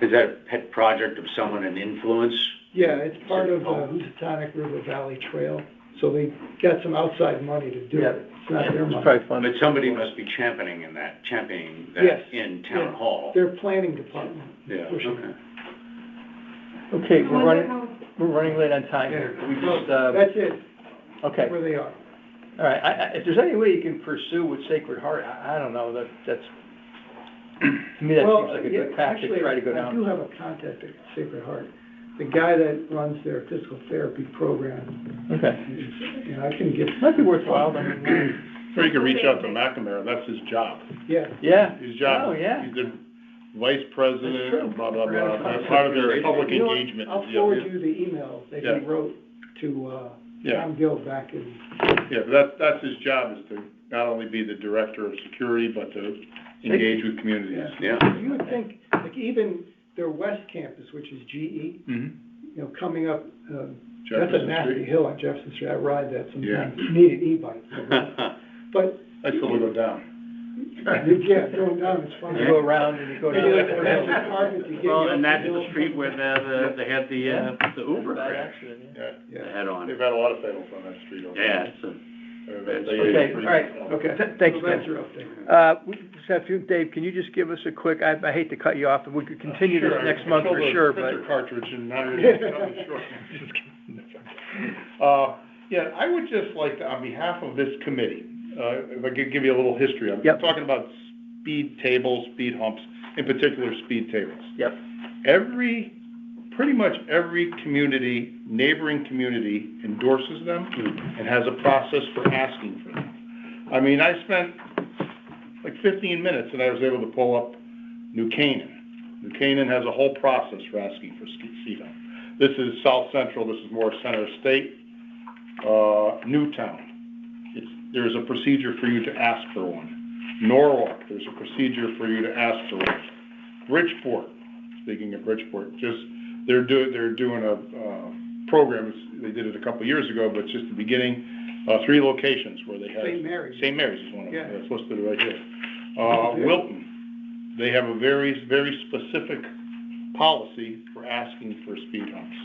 Is that a pet project of someone in influence? Yeah, it's part of the Housatonic River Valley Trail, so they got some outside money to do Yeah. it. It's not their It's money. probably fun. But somebody must be championing that Yes. in town hall. Their planning department. Yeah, pushing it. okay. Okay, we're running late on time here. We just, That's it, okay. where they are. All right, if there's any way you can pursue with Sacred Heart, I don't know, that's, to me, that Well, seems like a yeah, good path to actually, try to go I do down. have a contact at Sacred Heart. The guy that runs their physical therapy program, Okay, you know, I can get. might be worthwhile, I mean, Or you can reach out to McNamara, that's his job. Yeah, yeah. His job, Oh, yeah. he's the vice That's president, true. and blah, blah, blah. That's part of their public You know what? engagement. I'll forward you the email that Yeah. he wrote to, Yeah. Tom Gill back in. Yeah, but that's his job, is to not only be the director of security, but to engage with communities. Yeah. You would think, like even their west campus, which is GE, Mm-hmm. you know, coming up, that's a Jefferson nasty Street. hill on Jefferson Street. I ride that sometimes. Yeah. You need an e-bike. But, I still go down. yeah, going down is fun. You go around and you go down. Maybe like a magic carpet to get you Well, up and that's hill. the street where they had the Uber Bad crash. accident, yeah. Yeah, Head on. they've had a lot of fails on that street over there. Yeah, it's a. Okay, all right, Okay. thanks, So that's Dan. your update. We just have to, Dave, can you just give us a quick, I hate to cut you off, and we could continue this Sure, next I month for killed a sure, printer but. cartridge and now you're short. Just kidding. Yeah, I would just like to, on behalf of this committee, if I could give you a little history. I'm Yep. talking about speed tables, speed humps, in particular speed tables. Yep. Pretty much every community, neighboring community endorses them and has a process for asking for them. I mean, I spent like 15 minutes and I was able to pull up New Canaan. New Canaan has a whole process for asking for speed hump. This is South Central, this is more Center State. Newtown, there's a procedure for you to ask for one. Norwalk, there's a procedure for you to ask for one. Bridgeport, speaking of Bridgeport, they're doing a program. They did it a couple years ago, but it's just the beginning. 3 locations where they have St. Mary's. St. Mary's is one of them. Yeah. That's listed right here. Wilton, they have a very, very specific policy for asking for speed humps.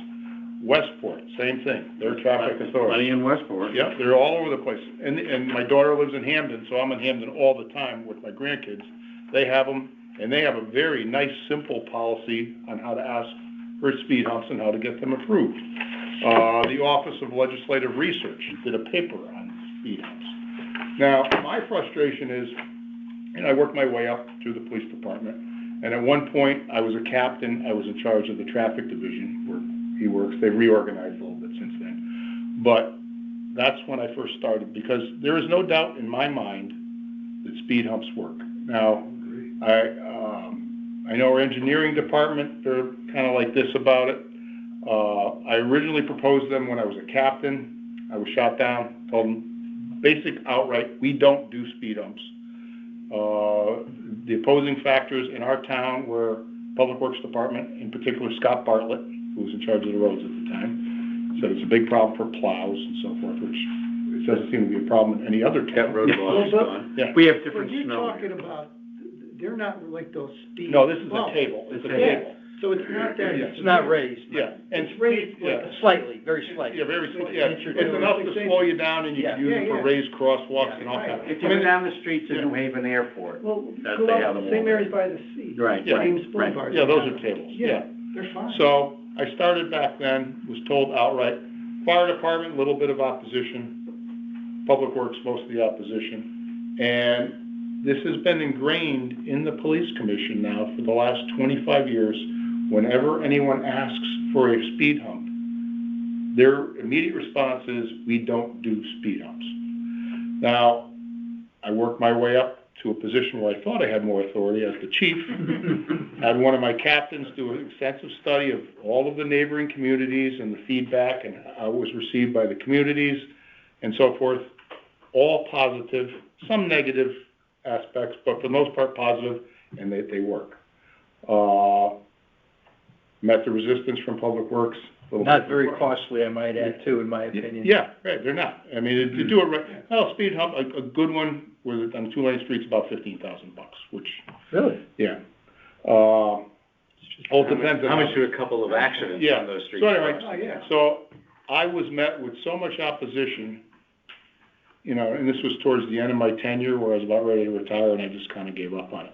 Westport, same thing. They're traffic authority. Money in Westport. Yep, they're all over the place. And my daughter lives in Hamden, so I'm in Hamden all the time with my grandkids. They have them, and they have a very nice, simple policy on how to ask for speed humps and how to get them approved. The Office of Legislative Research did a paper on speed humps. Now, my frustration is, and I worked my way up through the police department, and at one point, I was a captain. I was in charge of the traffic division where he works. They reorganized a little bit since then. But that's when I first started, because there is no doubt in my mind that speed humps work. Now, I know our engineering department, they're kind of like this about it. I originally proposed them when I was a captain. I was shot down, told them, basic outright, we don't do speed humps. The opposing factors in our town were Public Works Department, in particular Scott Bartlett, who was in charge of the roads at the time, said it's a big problem for plows and so forth, which is doesn't seem to be a problem in any other town. That road block is Well, gone. Yeah. We have But different you're snow. talking about, they're not like those speed No, this is a bumps. table, it's a Yeah, table. so it's not that. Yeah. It's not raised. Yeah, and It's raised like yeah. Slightly, very slightly. Yeah, very, Like yeah, an inch or it's two. enough to slow you down, and you can use it for Yeah. raised crosswalks and all Right. kinds. If you go down the street to New Haven Airport, Well, That go they out have the them same all. areas by the sea. Right, Yeah. James right. Boulevard. Yeah, those are tables, Yeah, they're fine. So, I started back then, was told outright, fire department, little bit of opposition, public works, most of the opposition, and this has been ingrained in the police commission now for the last 25 years. Whenever anyone asks for a speed hump, their immediate response is, we don't do speed humps. Now, I worked my way up to a position where I thought I had more authority as the chief. Had one of my captains do an extensive study of all of the neighboring communities and the feedback and how it was received by the communities and so forth. All positive, some negative aspects, but for the most part positive, and they work. Met the resistance from Public Works. Not very costly, I might add too, in my opinion. Yeah, right, they're not. I mean, to do it right, well, speed hump, a good one with, on 2-lane streets, about $15,000, which, Really? yeah. All depends on. How much do a couple of accidents Yeah. on those streets So anyway, cost? Oh, yeah. so I was met with so much opposition, you know, and this was towards the end of my tenure where I was about ready to retire and I just kind of gave up on it.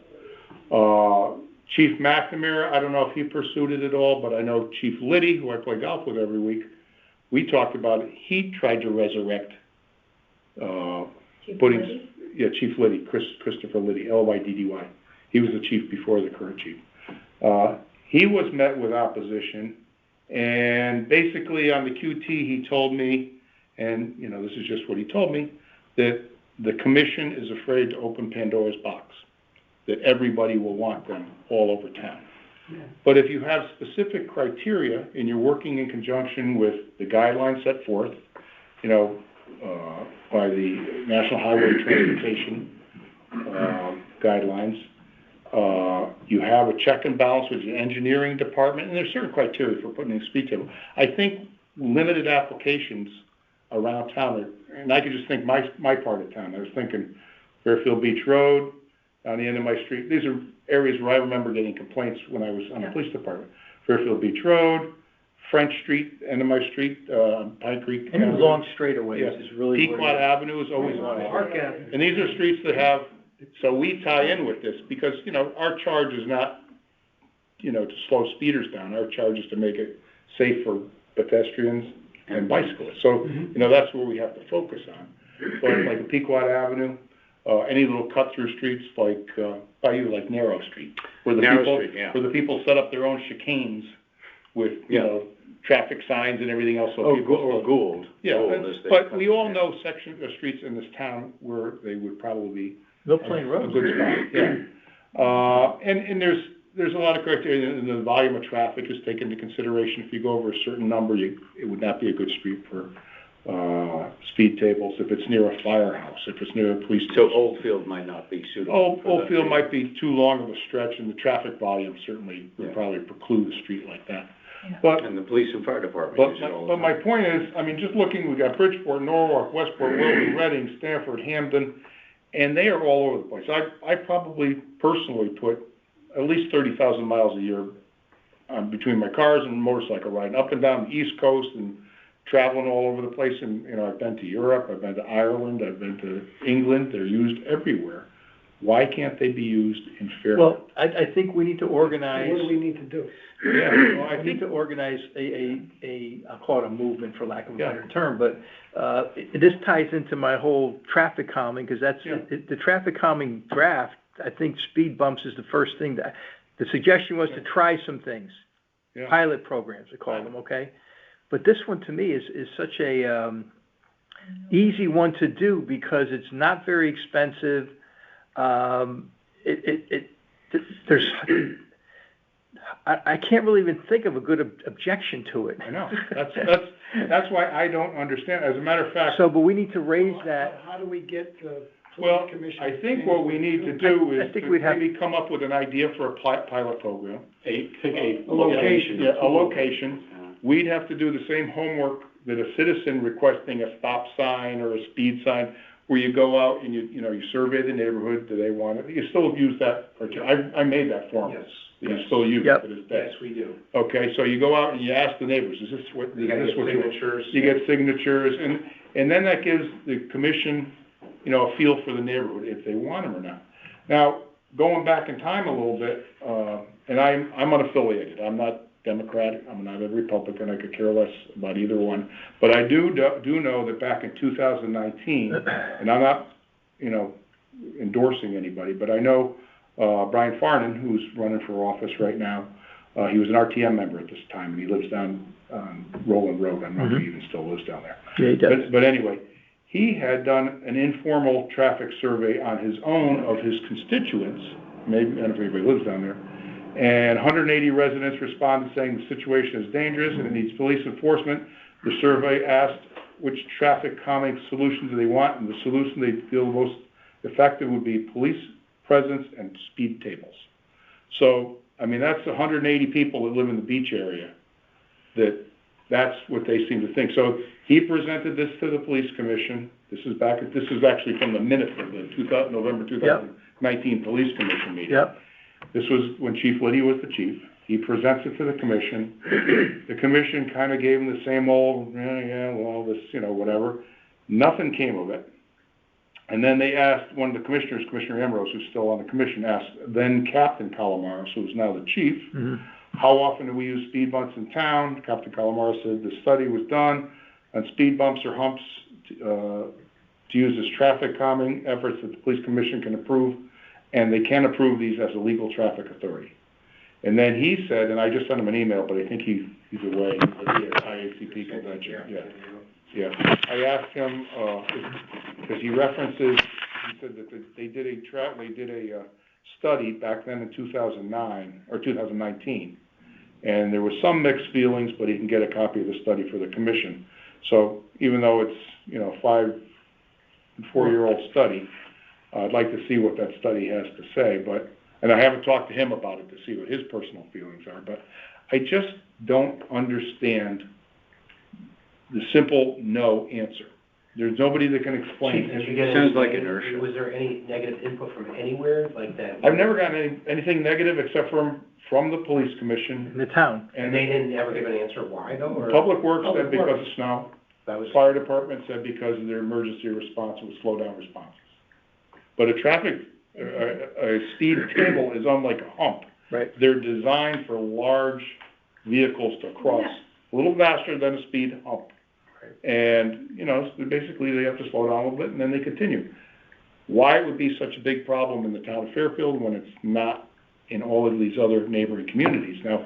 Chief McNamara, I don't know if he pursued it at all, but I know Chief Liddy, who I play golf with every week, we talked about it. He tried to resurrect, Chief Liddy, Christopher Liddy, L-Y-D-D-Y. He was the chief before the current chief. He was met with opposition, and basically on the QT, he told me, and, you know, this is just what he told me, that the commission is afraid to open Pandora's box, that everybody will want them all over town. Yeah. But if you have specific criteria and you're working in conjunction with the guidelines set forth, you know, by the National Highway Transportation guidelines, you have a check and balance with the engineering department, and there's certain criteria for putting in a speed table. I think limited applications around town, and I could just think my part of town. I was thinking Fairfield Beach Road, down the end of my street. These are areas where I remember getting complaints when I was on the police department. Fairfield Beach Road, French Street, end of my street, Pine Creek. Any long straightaways is really. Pequot Avenue is always one. Park Avenue. And these are streets that have, so we tie in with this because, you know, our charge is not, you know, to slow speeders down. Our charge is to make it safe for pedestrians and bicyclists. So, you know, that's where we have to focus on. But like a Pequot Avenue, any little cut-through streets like, by you, like Narrow Street, where the Narrow people, Street, yeah. where the people set up their own chicanes with, you know, traffic signs and everything else. So people Or Gould. Yeah, Gould, as they but cut we all it. know sections of streets in this town where they would probably be No plain a roads. good spot, yeah. And there's a lot of criteria, and the volume of traffic is taken into consideration. If you go over a certain number, it would not be a good street for, speed tables, if it's near a firehouse, if it's near a police station. So Oldfield might not be suitable. Oldfield might be too long of a stretch, and the traffic volume certainly would Yeah. probably preclude a street like that. But And the police and fire department but use it all the but time. my point is, I mean, just looking, we got Bridgeport, Norwalk, Westport, Wilton, Reading, Stanford, Hamden, and they are all over the place. I probably personally put at least 30,000 miles a year between my cars and motorcycle riding up and down the East Coast and traveling all over the place. And, you know, I've been to Europe, I've been to Ireland, I've been to England. They're used everywhere. Why can't they be used in Fairfield? Well, I think we need to organize. What do we need to do? Yeah, well, I need to organize I'll call it a movement for lack of a better term, but, this ties into my whole traffic calming, because that's, the traffic calming draft, I think speed bumps is the first thing that, the suggestion was to try some things. Yeah. Pilot programs, I call them, okay? But this one to me is such a, easy one to do because it's not very expensive. There's, I can't really even think of a good objection to it. I know, that's why I don't understand. As a matter of fact. So, but we need to raise that. How do we get the Well, police commission? I think what we need to do I is think to we'd have- maybe come up with an idea for a pilot program. Pick a A location. location. Yeah, a location. We'd have to do the same homework that a citizen requesting a stop sign or a speed sign, where you go out and you survey the neighborhood, do they want it? You still use that, I made that form. Yes. You still use it to this day. Yes, we do. Okay, so you go out and you ask the neighbors, is this what? You gotta is this get what you want? signatures. You get signatures, and then that gives the commission, a feel for the neighborhood, if they want them or not. Now, going back in time a little bit, and I'm unaffiliated, I'm not Democratic, I'm not a Republican, I could care less about either one, but I do know that back in 2019, and I'm not, endorsing anybody, but I know Brian Farnan, who's running for office right now, he was an RTM member at this time, and he lives down on Roland Road. I don't know if he even still lives down there. Yeah, he does. But anyway, he had done an informal traffic survey on his own of his constituents, maybe, I don't know if anybody lives down there, and 180 residents responded saying the situation is dangerous and it needs police enforcement. The survey asked which traffic calming solution do they want, and the solution they feel most effective would be police presence and speed tables. So, that's 180 people that live in the beach area, that's what they seem to think. So he presented this to the police commission. This is actually from the minutes of the November 2019 police commission meeting. Yep. This was when Chief Liddy was the chief. He presents it to the commission. The commission kind of gave him the same old, whatever. Nothing came of it. And then they asked one of the commissioners, Commissioner Ambrose, who's still on the commission, asked then Captain Calamaros, who's now the chief, how often do we use speed bumps in town? Captain Calamaros said the study was done on speed bumps or humps to use as traffic calming efforts that the police commission can approve, and they can approve these as a legal traffic authority. And then he said, and I just sent him an email, but I think he's away at the IACP convention. Yeah. I asked him, because he references, he said that they did a study back then in 2009, or 2019, and there was some mixed feelings, but he can get a copy of the study for the commission. So even though it's, 5 and 4-year-old study, I'd like to see what that study has to say, and I haven't talked to him about it to see what his personal feelings are, but I just don't understand the simple no answer. There's nobody that can explain it. Sounds like inertia. Was there any negative input from anywhere like that? I've never gotten anything negative except from the police commission. In the town. And they didn't ever give an answer why though? Or? Public Works said because of snow. That was. Fire department said because of their emergency response, it would slow down responses. But a speed table is unlike a hump. Right. They're designed for large vehicles to cross a little faster than a speed hump. And, basically they have to slow down a little bit and then they continue. Why it would be such a big problem in the town of Fairfield when it's not in all of these other neighboring communities? Now,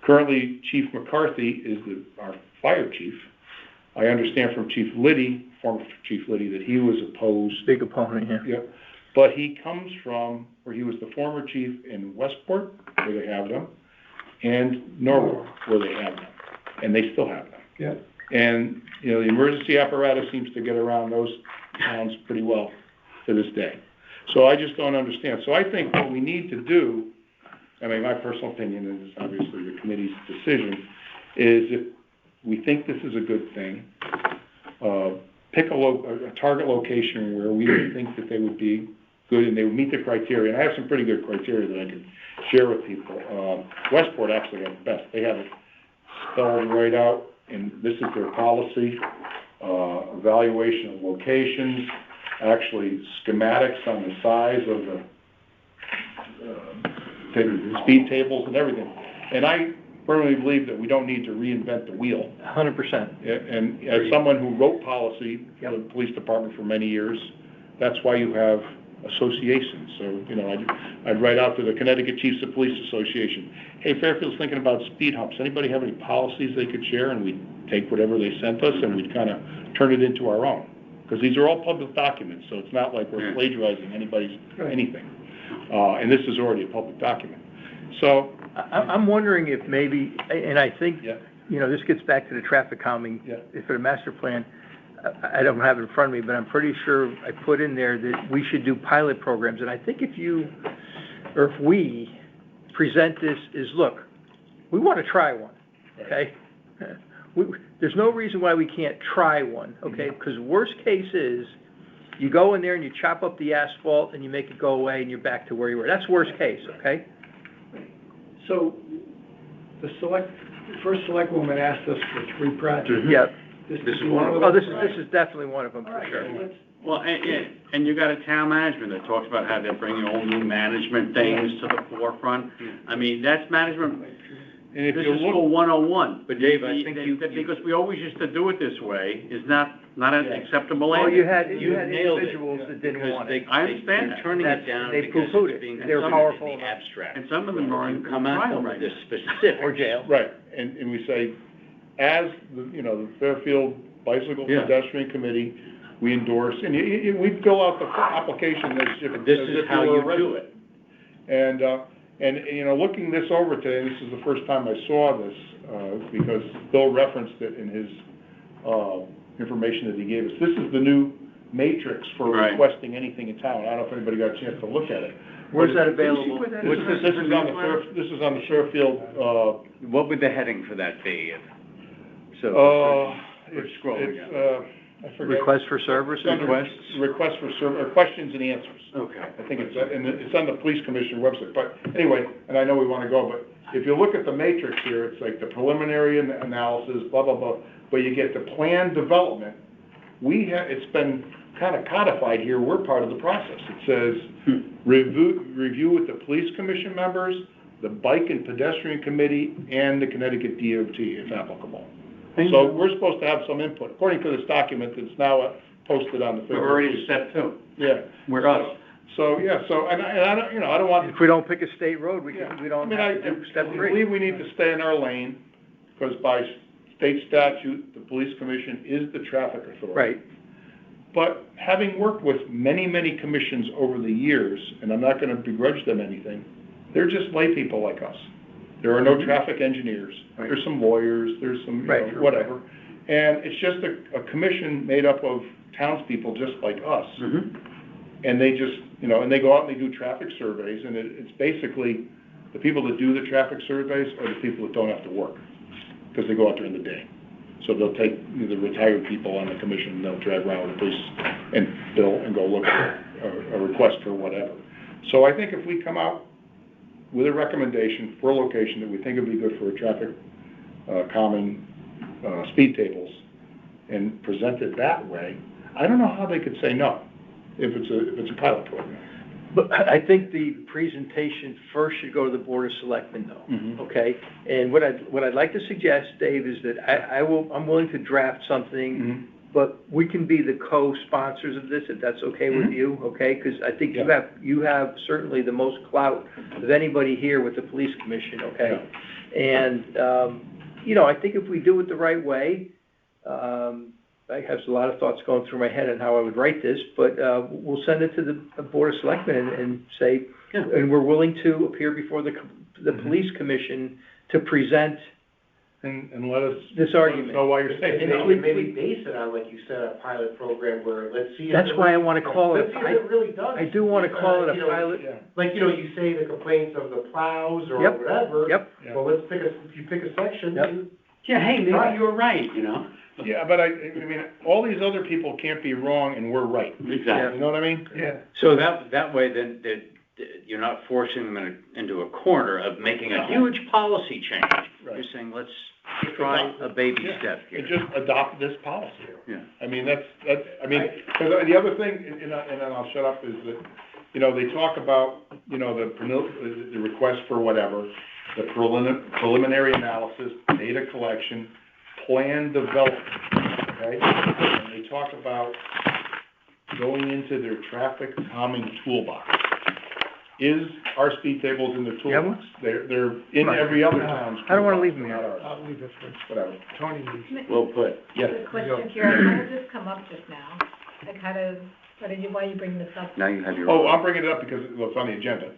currently Chief McCarthy is our fire chief. I understand from former Chief Liddy, that he was opposed. Big opponent, yeah. Yep. But he comes from, where he was the former chief in Westport, where they have them, and Norwalk, where they have them. And they still have them. Yeah. And, the emergency apparatus seems to get around those towns pretty well to this day. So I just don't understand. So I think what we need to do, my personal opinion, and it's obviously the committee's decision, is if we think this is a good thing, pick a target location where we would think that they would be good and they would meet the criteria. And I have some pretty good criteria that I could share with people. Westport actually has the best. They have it spelled right out, and this is their policy, evaluation of locations, actually schematics on the size of the speed tables and everything. And I firmly believe that we don't need to reinvent the wheel. 100%. And as someone who wrote policy for the police department for many years, that's why you have associations. So, I'd write out to the Connecticut Chiefs of Police Association, hey, Fairfield's thinking about speed humps. Anybody have any policies they could share? And we'd take whatever they sent us and we'd kind of turn it into our own. Because these are all public documents, so it's not like we're plagiarizing anybody's anything. And this is already a public document. So I'm wondering if maybe, and I think, this gets back to the traffic calming, for the master plan. I don't have it in front of me, but I'm pretty sure I put in there that we should do pilot programs. And I think if we present this as, look, we want to try one, okay? there's no reason why we can't try one, okay? Because worst case is, you go in there and you chop up the asphalt and you make it go away and you're back to where you were. That's worst case, okay? So, the first select woman asked us for 3 projects. Yep. This is one of them. Oh, this is definitely one of them, for sure. Well, and you got a town management that talks about how they're bringing all new management things to the forefront. I mean, that's management, And if this you is look, school 101. But Dave, I think Because we always used to do it this way, is not an acceptable Oh, answer. you had nailed it. individuals that didn't Because want they, it. I understand that. turning That's- it down they because poo-pooed it's it. being They were presented powerful in the enough. abstract. And some of them are in Come out trial with right the now. specifics. Or jail. right, and we say, as, the Fairfield Bicycle Yeah. Pedestrian Committee, we endorse, and we fill out the application as if. This as is if how were a you do resident. it. And, looking this over today, and this is the first time I saw this, because Bill referenced it in his, information that he gave us. This is the new matrix for Right. requesting anything in town. I don't know if anybody got a chance to look at it. Where's that But available? This is on the Fairfield, What would the heading for that be? So, it's, scrolling it's, down. I forget. Request for service, It's under Request for or questions and answers. Okay. I think it's on the police commissioner website, but anyway, and I know we wanna go, but if you look at the matrix here, it's like the preliminary analysis, blah, blah, blah, but you get the plan development. It's been kinda codified here, we're part of the process. It says, review with the police commission members, the bike and pedestrian committee, and the Connecticut DOT, if applicable. So we're supposed to have some input, according to this document that's now posted on the. We're already step 2. Yeah. We're us. So, yeah, and I don't, I don't want. If we don't pick a state road, we Yeah. don't I have to do step I 3. believe we need to stay in our lane, because by state statute, the police commission is the traffic authority. Right. But having worked with many, many commissions over the years, and I'm not gonna begrudge them anything, they're just lay people like us. There are no traffic engineers, Right. there's some lawyers, there's some, Right. whatever. And it's just a commission made up of townspeople just like us. And they just, and they go out and they do traffic surveys, and it's basically, the people that do the traffic surveys are the people that don't have to work, because they go out during the day. So they'll take the retired people on the commission, and they'll drive around with the police and bill and go look at a request for whatever. So I think if we come out with a recommendation for a location that we think would be good for a traffic calming speed tables and present it that way, I don't know how they could say no if it's a pilot program. But I think the presentation first should go to the Board of Selectmen though, okay? And what I'd like to suggest, Dave, is that I'm willing to draft something, but we can be the co-sponsors of this, if that's okay with you, okay? Because I think you have certainly the most clout of anybody here with the police commission, okay? And, I think if we do it the right way, I have a lot of thoughts going through my head on how I would write this, but we'll send it to the Board of Selectmen and say, and we're willing to appear before the police commission to present And let us. this argument. Know why you're saying no. And maybe base it on, like you said, a pilot program where, let's see. That's why I want to call it, Let's see if it really does. I do want to call it a pilot. Like, you say the complaints of the plows or Yep. whatever. Yep. Well, if you pick a section, Yep. then. Yeah, hey, maybe Right. you were right, Yeah, but I mean, all these other people can't be wrong and we're right. Exactly. You know what I mean? Yeah. So that way, then, you're not forcing them into a corner of making a huge policy change. Right. You're saying, let's try a baby step here. And just adopt this policy. Yeah. I mean, that's, because the other thing, and then I'll shut up, is that, they talk about, the request for whatever, the preliminary analysis, data collection, plan development, okay? And they talk about going into their traffic calming toolbox. Is our speed tables in the toolbox? They're in every other town's. I don't want to leave them toolbox, here. not ours. I'll leave it for Whatever. Tony needs. Well put. Yes. Good question, Karen, how did this come up just now? Like, why are you bringing this up? Now you have your. Oh, I'm bringing it up because it's on the agenda.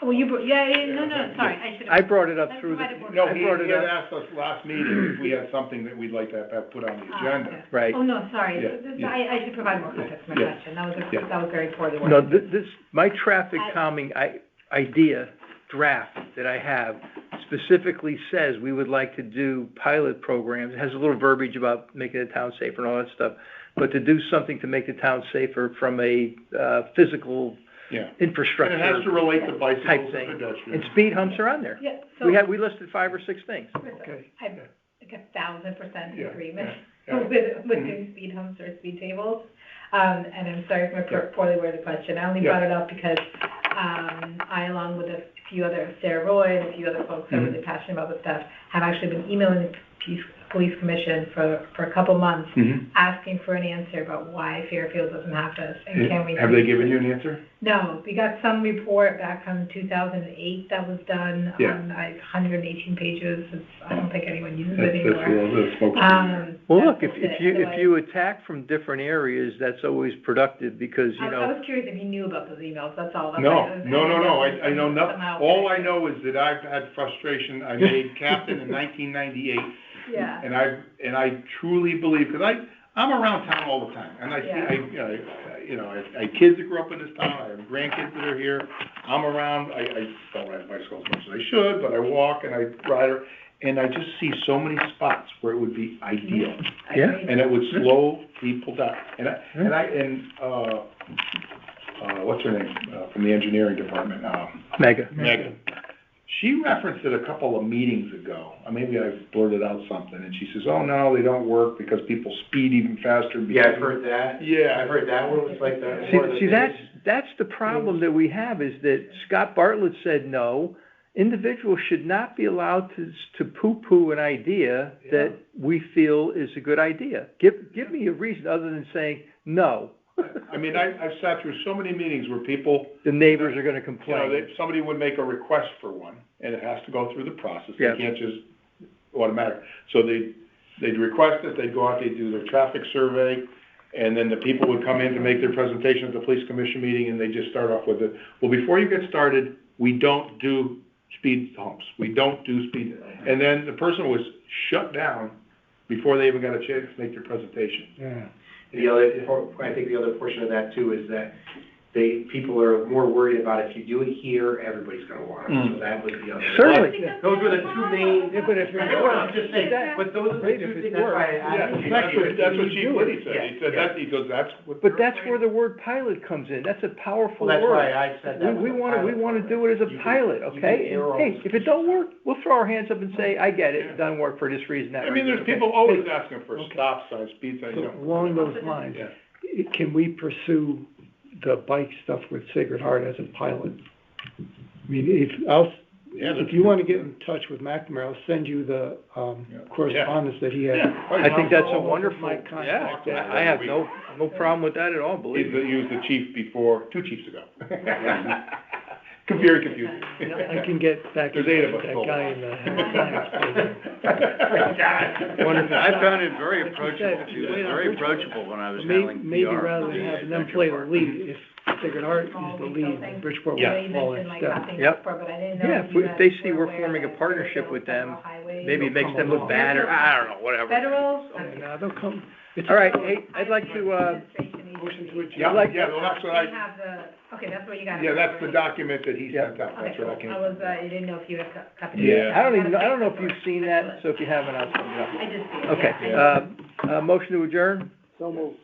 Well, sorry, I should have. I brought it up through the, No, I he brought it had up, asked us last meeting if we had something that we'd like to have put on the agenda. right. Oh, no, sorry, Yeah. I should provide more context to my Yeah. question, that Yeah. was very poorly No, worded. my traffic calming idea draft that I have specifically says we would like to do pilot programs, it has a little verbiage about making the town safer and all that stuff, but to do something to make the town safer from a, physical Yeah. infrastructure And it has to relate to type bicycles and thing. pedestrians. And speed humps are on there. Yeah, so. We listed 5 or 6 things. Okay. I'm like 1,000% Yeah, agreement yeah, yeah. with Mhm. doing speed humps or speed tables. And I'm sorry for my poorly worded question. I only brought it up because, I, along with a few other, Sarah Roy and a few other folks who are really passionate about this stuff, have actually been emailing the police commission for a couple months, asking for an answer about why Fairfield doesn't have this, and can we? Have they given you an answer? No, we got some report back from 2008 that was done Yeah. on like 118 pages. I don't think anyone uses That's, it that's anymore. the smoke. Well, look, That's if it. you attack from different areas, that's always productive, because, you I know, was curious if you knew about those emails, that's all. That's No, why I was- I know nothing. somehow All I connected. know is that I've had frustration. I made captain in 1998. Yeah. And I truly believe, because I'm around town all the time, and I see, Yeah. I kids that grew up in this town, I have grandkids that are here, I'm around, I don't ride a bicycle as much as I should, but I walk and I ride her, and I just see so many spots where it would be ideal. I Yeah. agree. And it would slow people down. What's her name, from the engineering department, mega. Megan. She referenced it a couple of meetings ago, maybe I blurted out something, and she says, oh, no, they don't work because people speed even faster. Yeah, I've heard that. Yeah. I've heard that one was like that. See, that's the problem that we have, is that Scott Bartlett said no. Individuals should not be allowed to poo-poo an idea that we feel is a good idea. Give me a reason other than saying no. I mean, I've sat through so many meetings where people, The neighbors are gonna you know, complain. somebody would make a request for one, and it has to go through the process. Yeah. They can't just automatic. So they'd request it, they'd go out, they'd do their traffic survey, and then the people would come in to make their presentation at the police commission meeting, and they just start off with it. Well, before you get started, we don't do speed humps. We don't do speed. And then the person was shut down before they even got a chance to make their presentation. Yeah. I think the other portion of that too is that people are more worried about if you do it here, everybody's gonna want it, so that was the other. Certainly. Those were the two main. Yeah, but if it I'm just saying, but those are the Great, two if it things, that's why I Yeah, asked. that's what Chief Liddy said. He said Yeah. that, he goes, that's what. But that's where the word pilot comes in. That's a powerful Well, word. that's why I said that. We was a wanna pilot do it as a program. pilot, You can okay? err on Hey, if it don't work, we'll throw our hands up and say, I get it, it doesn't work for this reason, that I mean, reason. there's people always asking for stop signs, speed signs, you So know. along those lines, can we pursue the bike stuff with Sacred Heart as a pilot? I mean, if you wanna get in touch with McNamara, I'll send you the, correspondence that he had. Yeah. I think that's a Also, wonderful, my yeah, contact. I have no problem with that at all, believe me. He was the chief before, 2 chiefs ago. Very confusing. I can get back to There's 8 of us that total. guy in the science program. Wonderful. I found it very approachable. He was very approachable when I was handling PR. Maybe rather than the having them executive play the department. lead, if Sacred Heart is the lead, Bridgeport will fall in step. Yep. But I didn't know Yeah, if you if guys they see were we're aware forming a that partnership Fairfield with them, Federal Highway- maybe it makes them look better, I don't know, whatever. Federal? And, they'll come. It's All right, hey, I'd like to, Motion to adjourn. Yeah, like- well, that's what They have the, okay, that's what you got. yeah, that's the document that he sent out, Okay, that's what I cool. came. I was, you didn't know if you had copied it. Yeah. I don't know if you've seen that, so if you haven't, I'll send it up. I just did. Okay, yeah, motion to adjourn? So moved.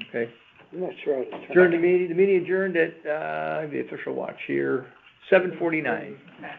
Okay. I'm not sure. Adjourn the meeting adjourned at, the official watch here, 7:49. Okay.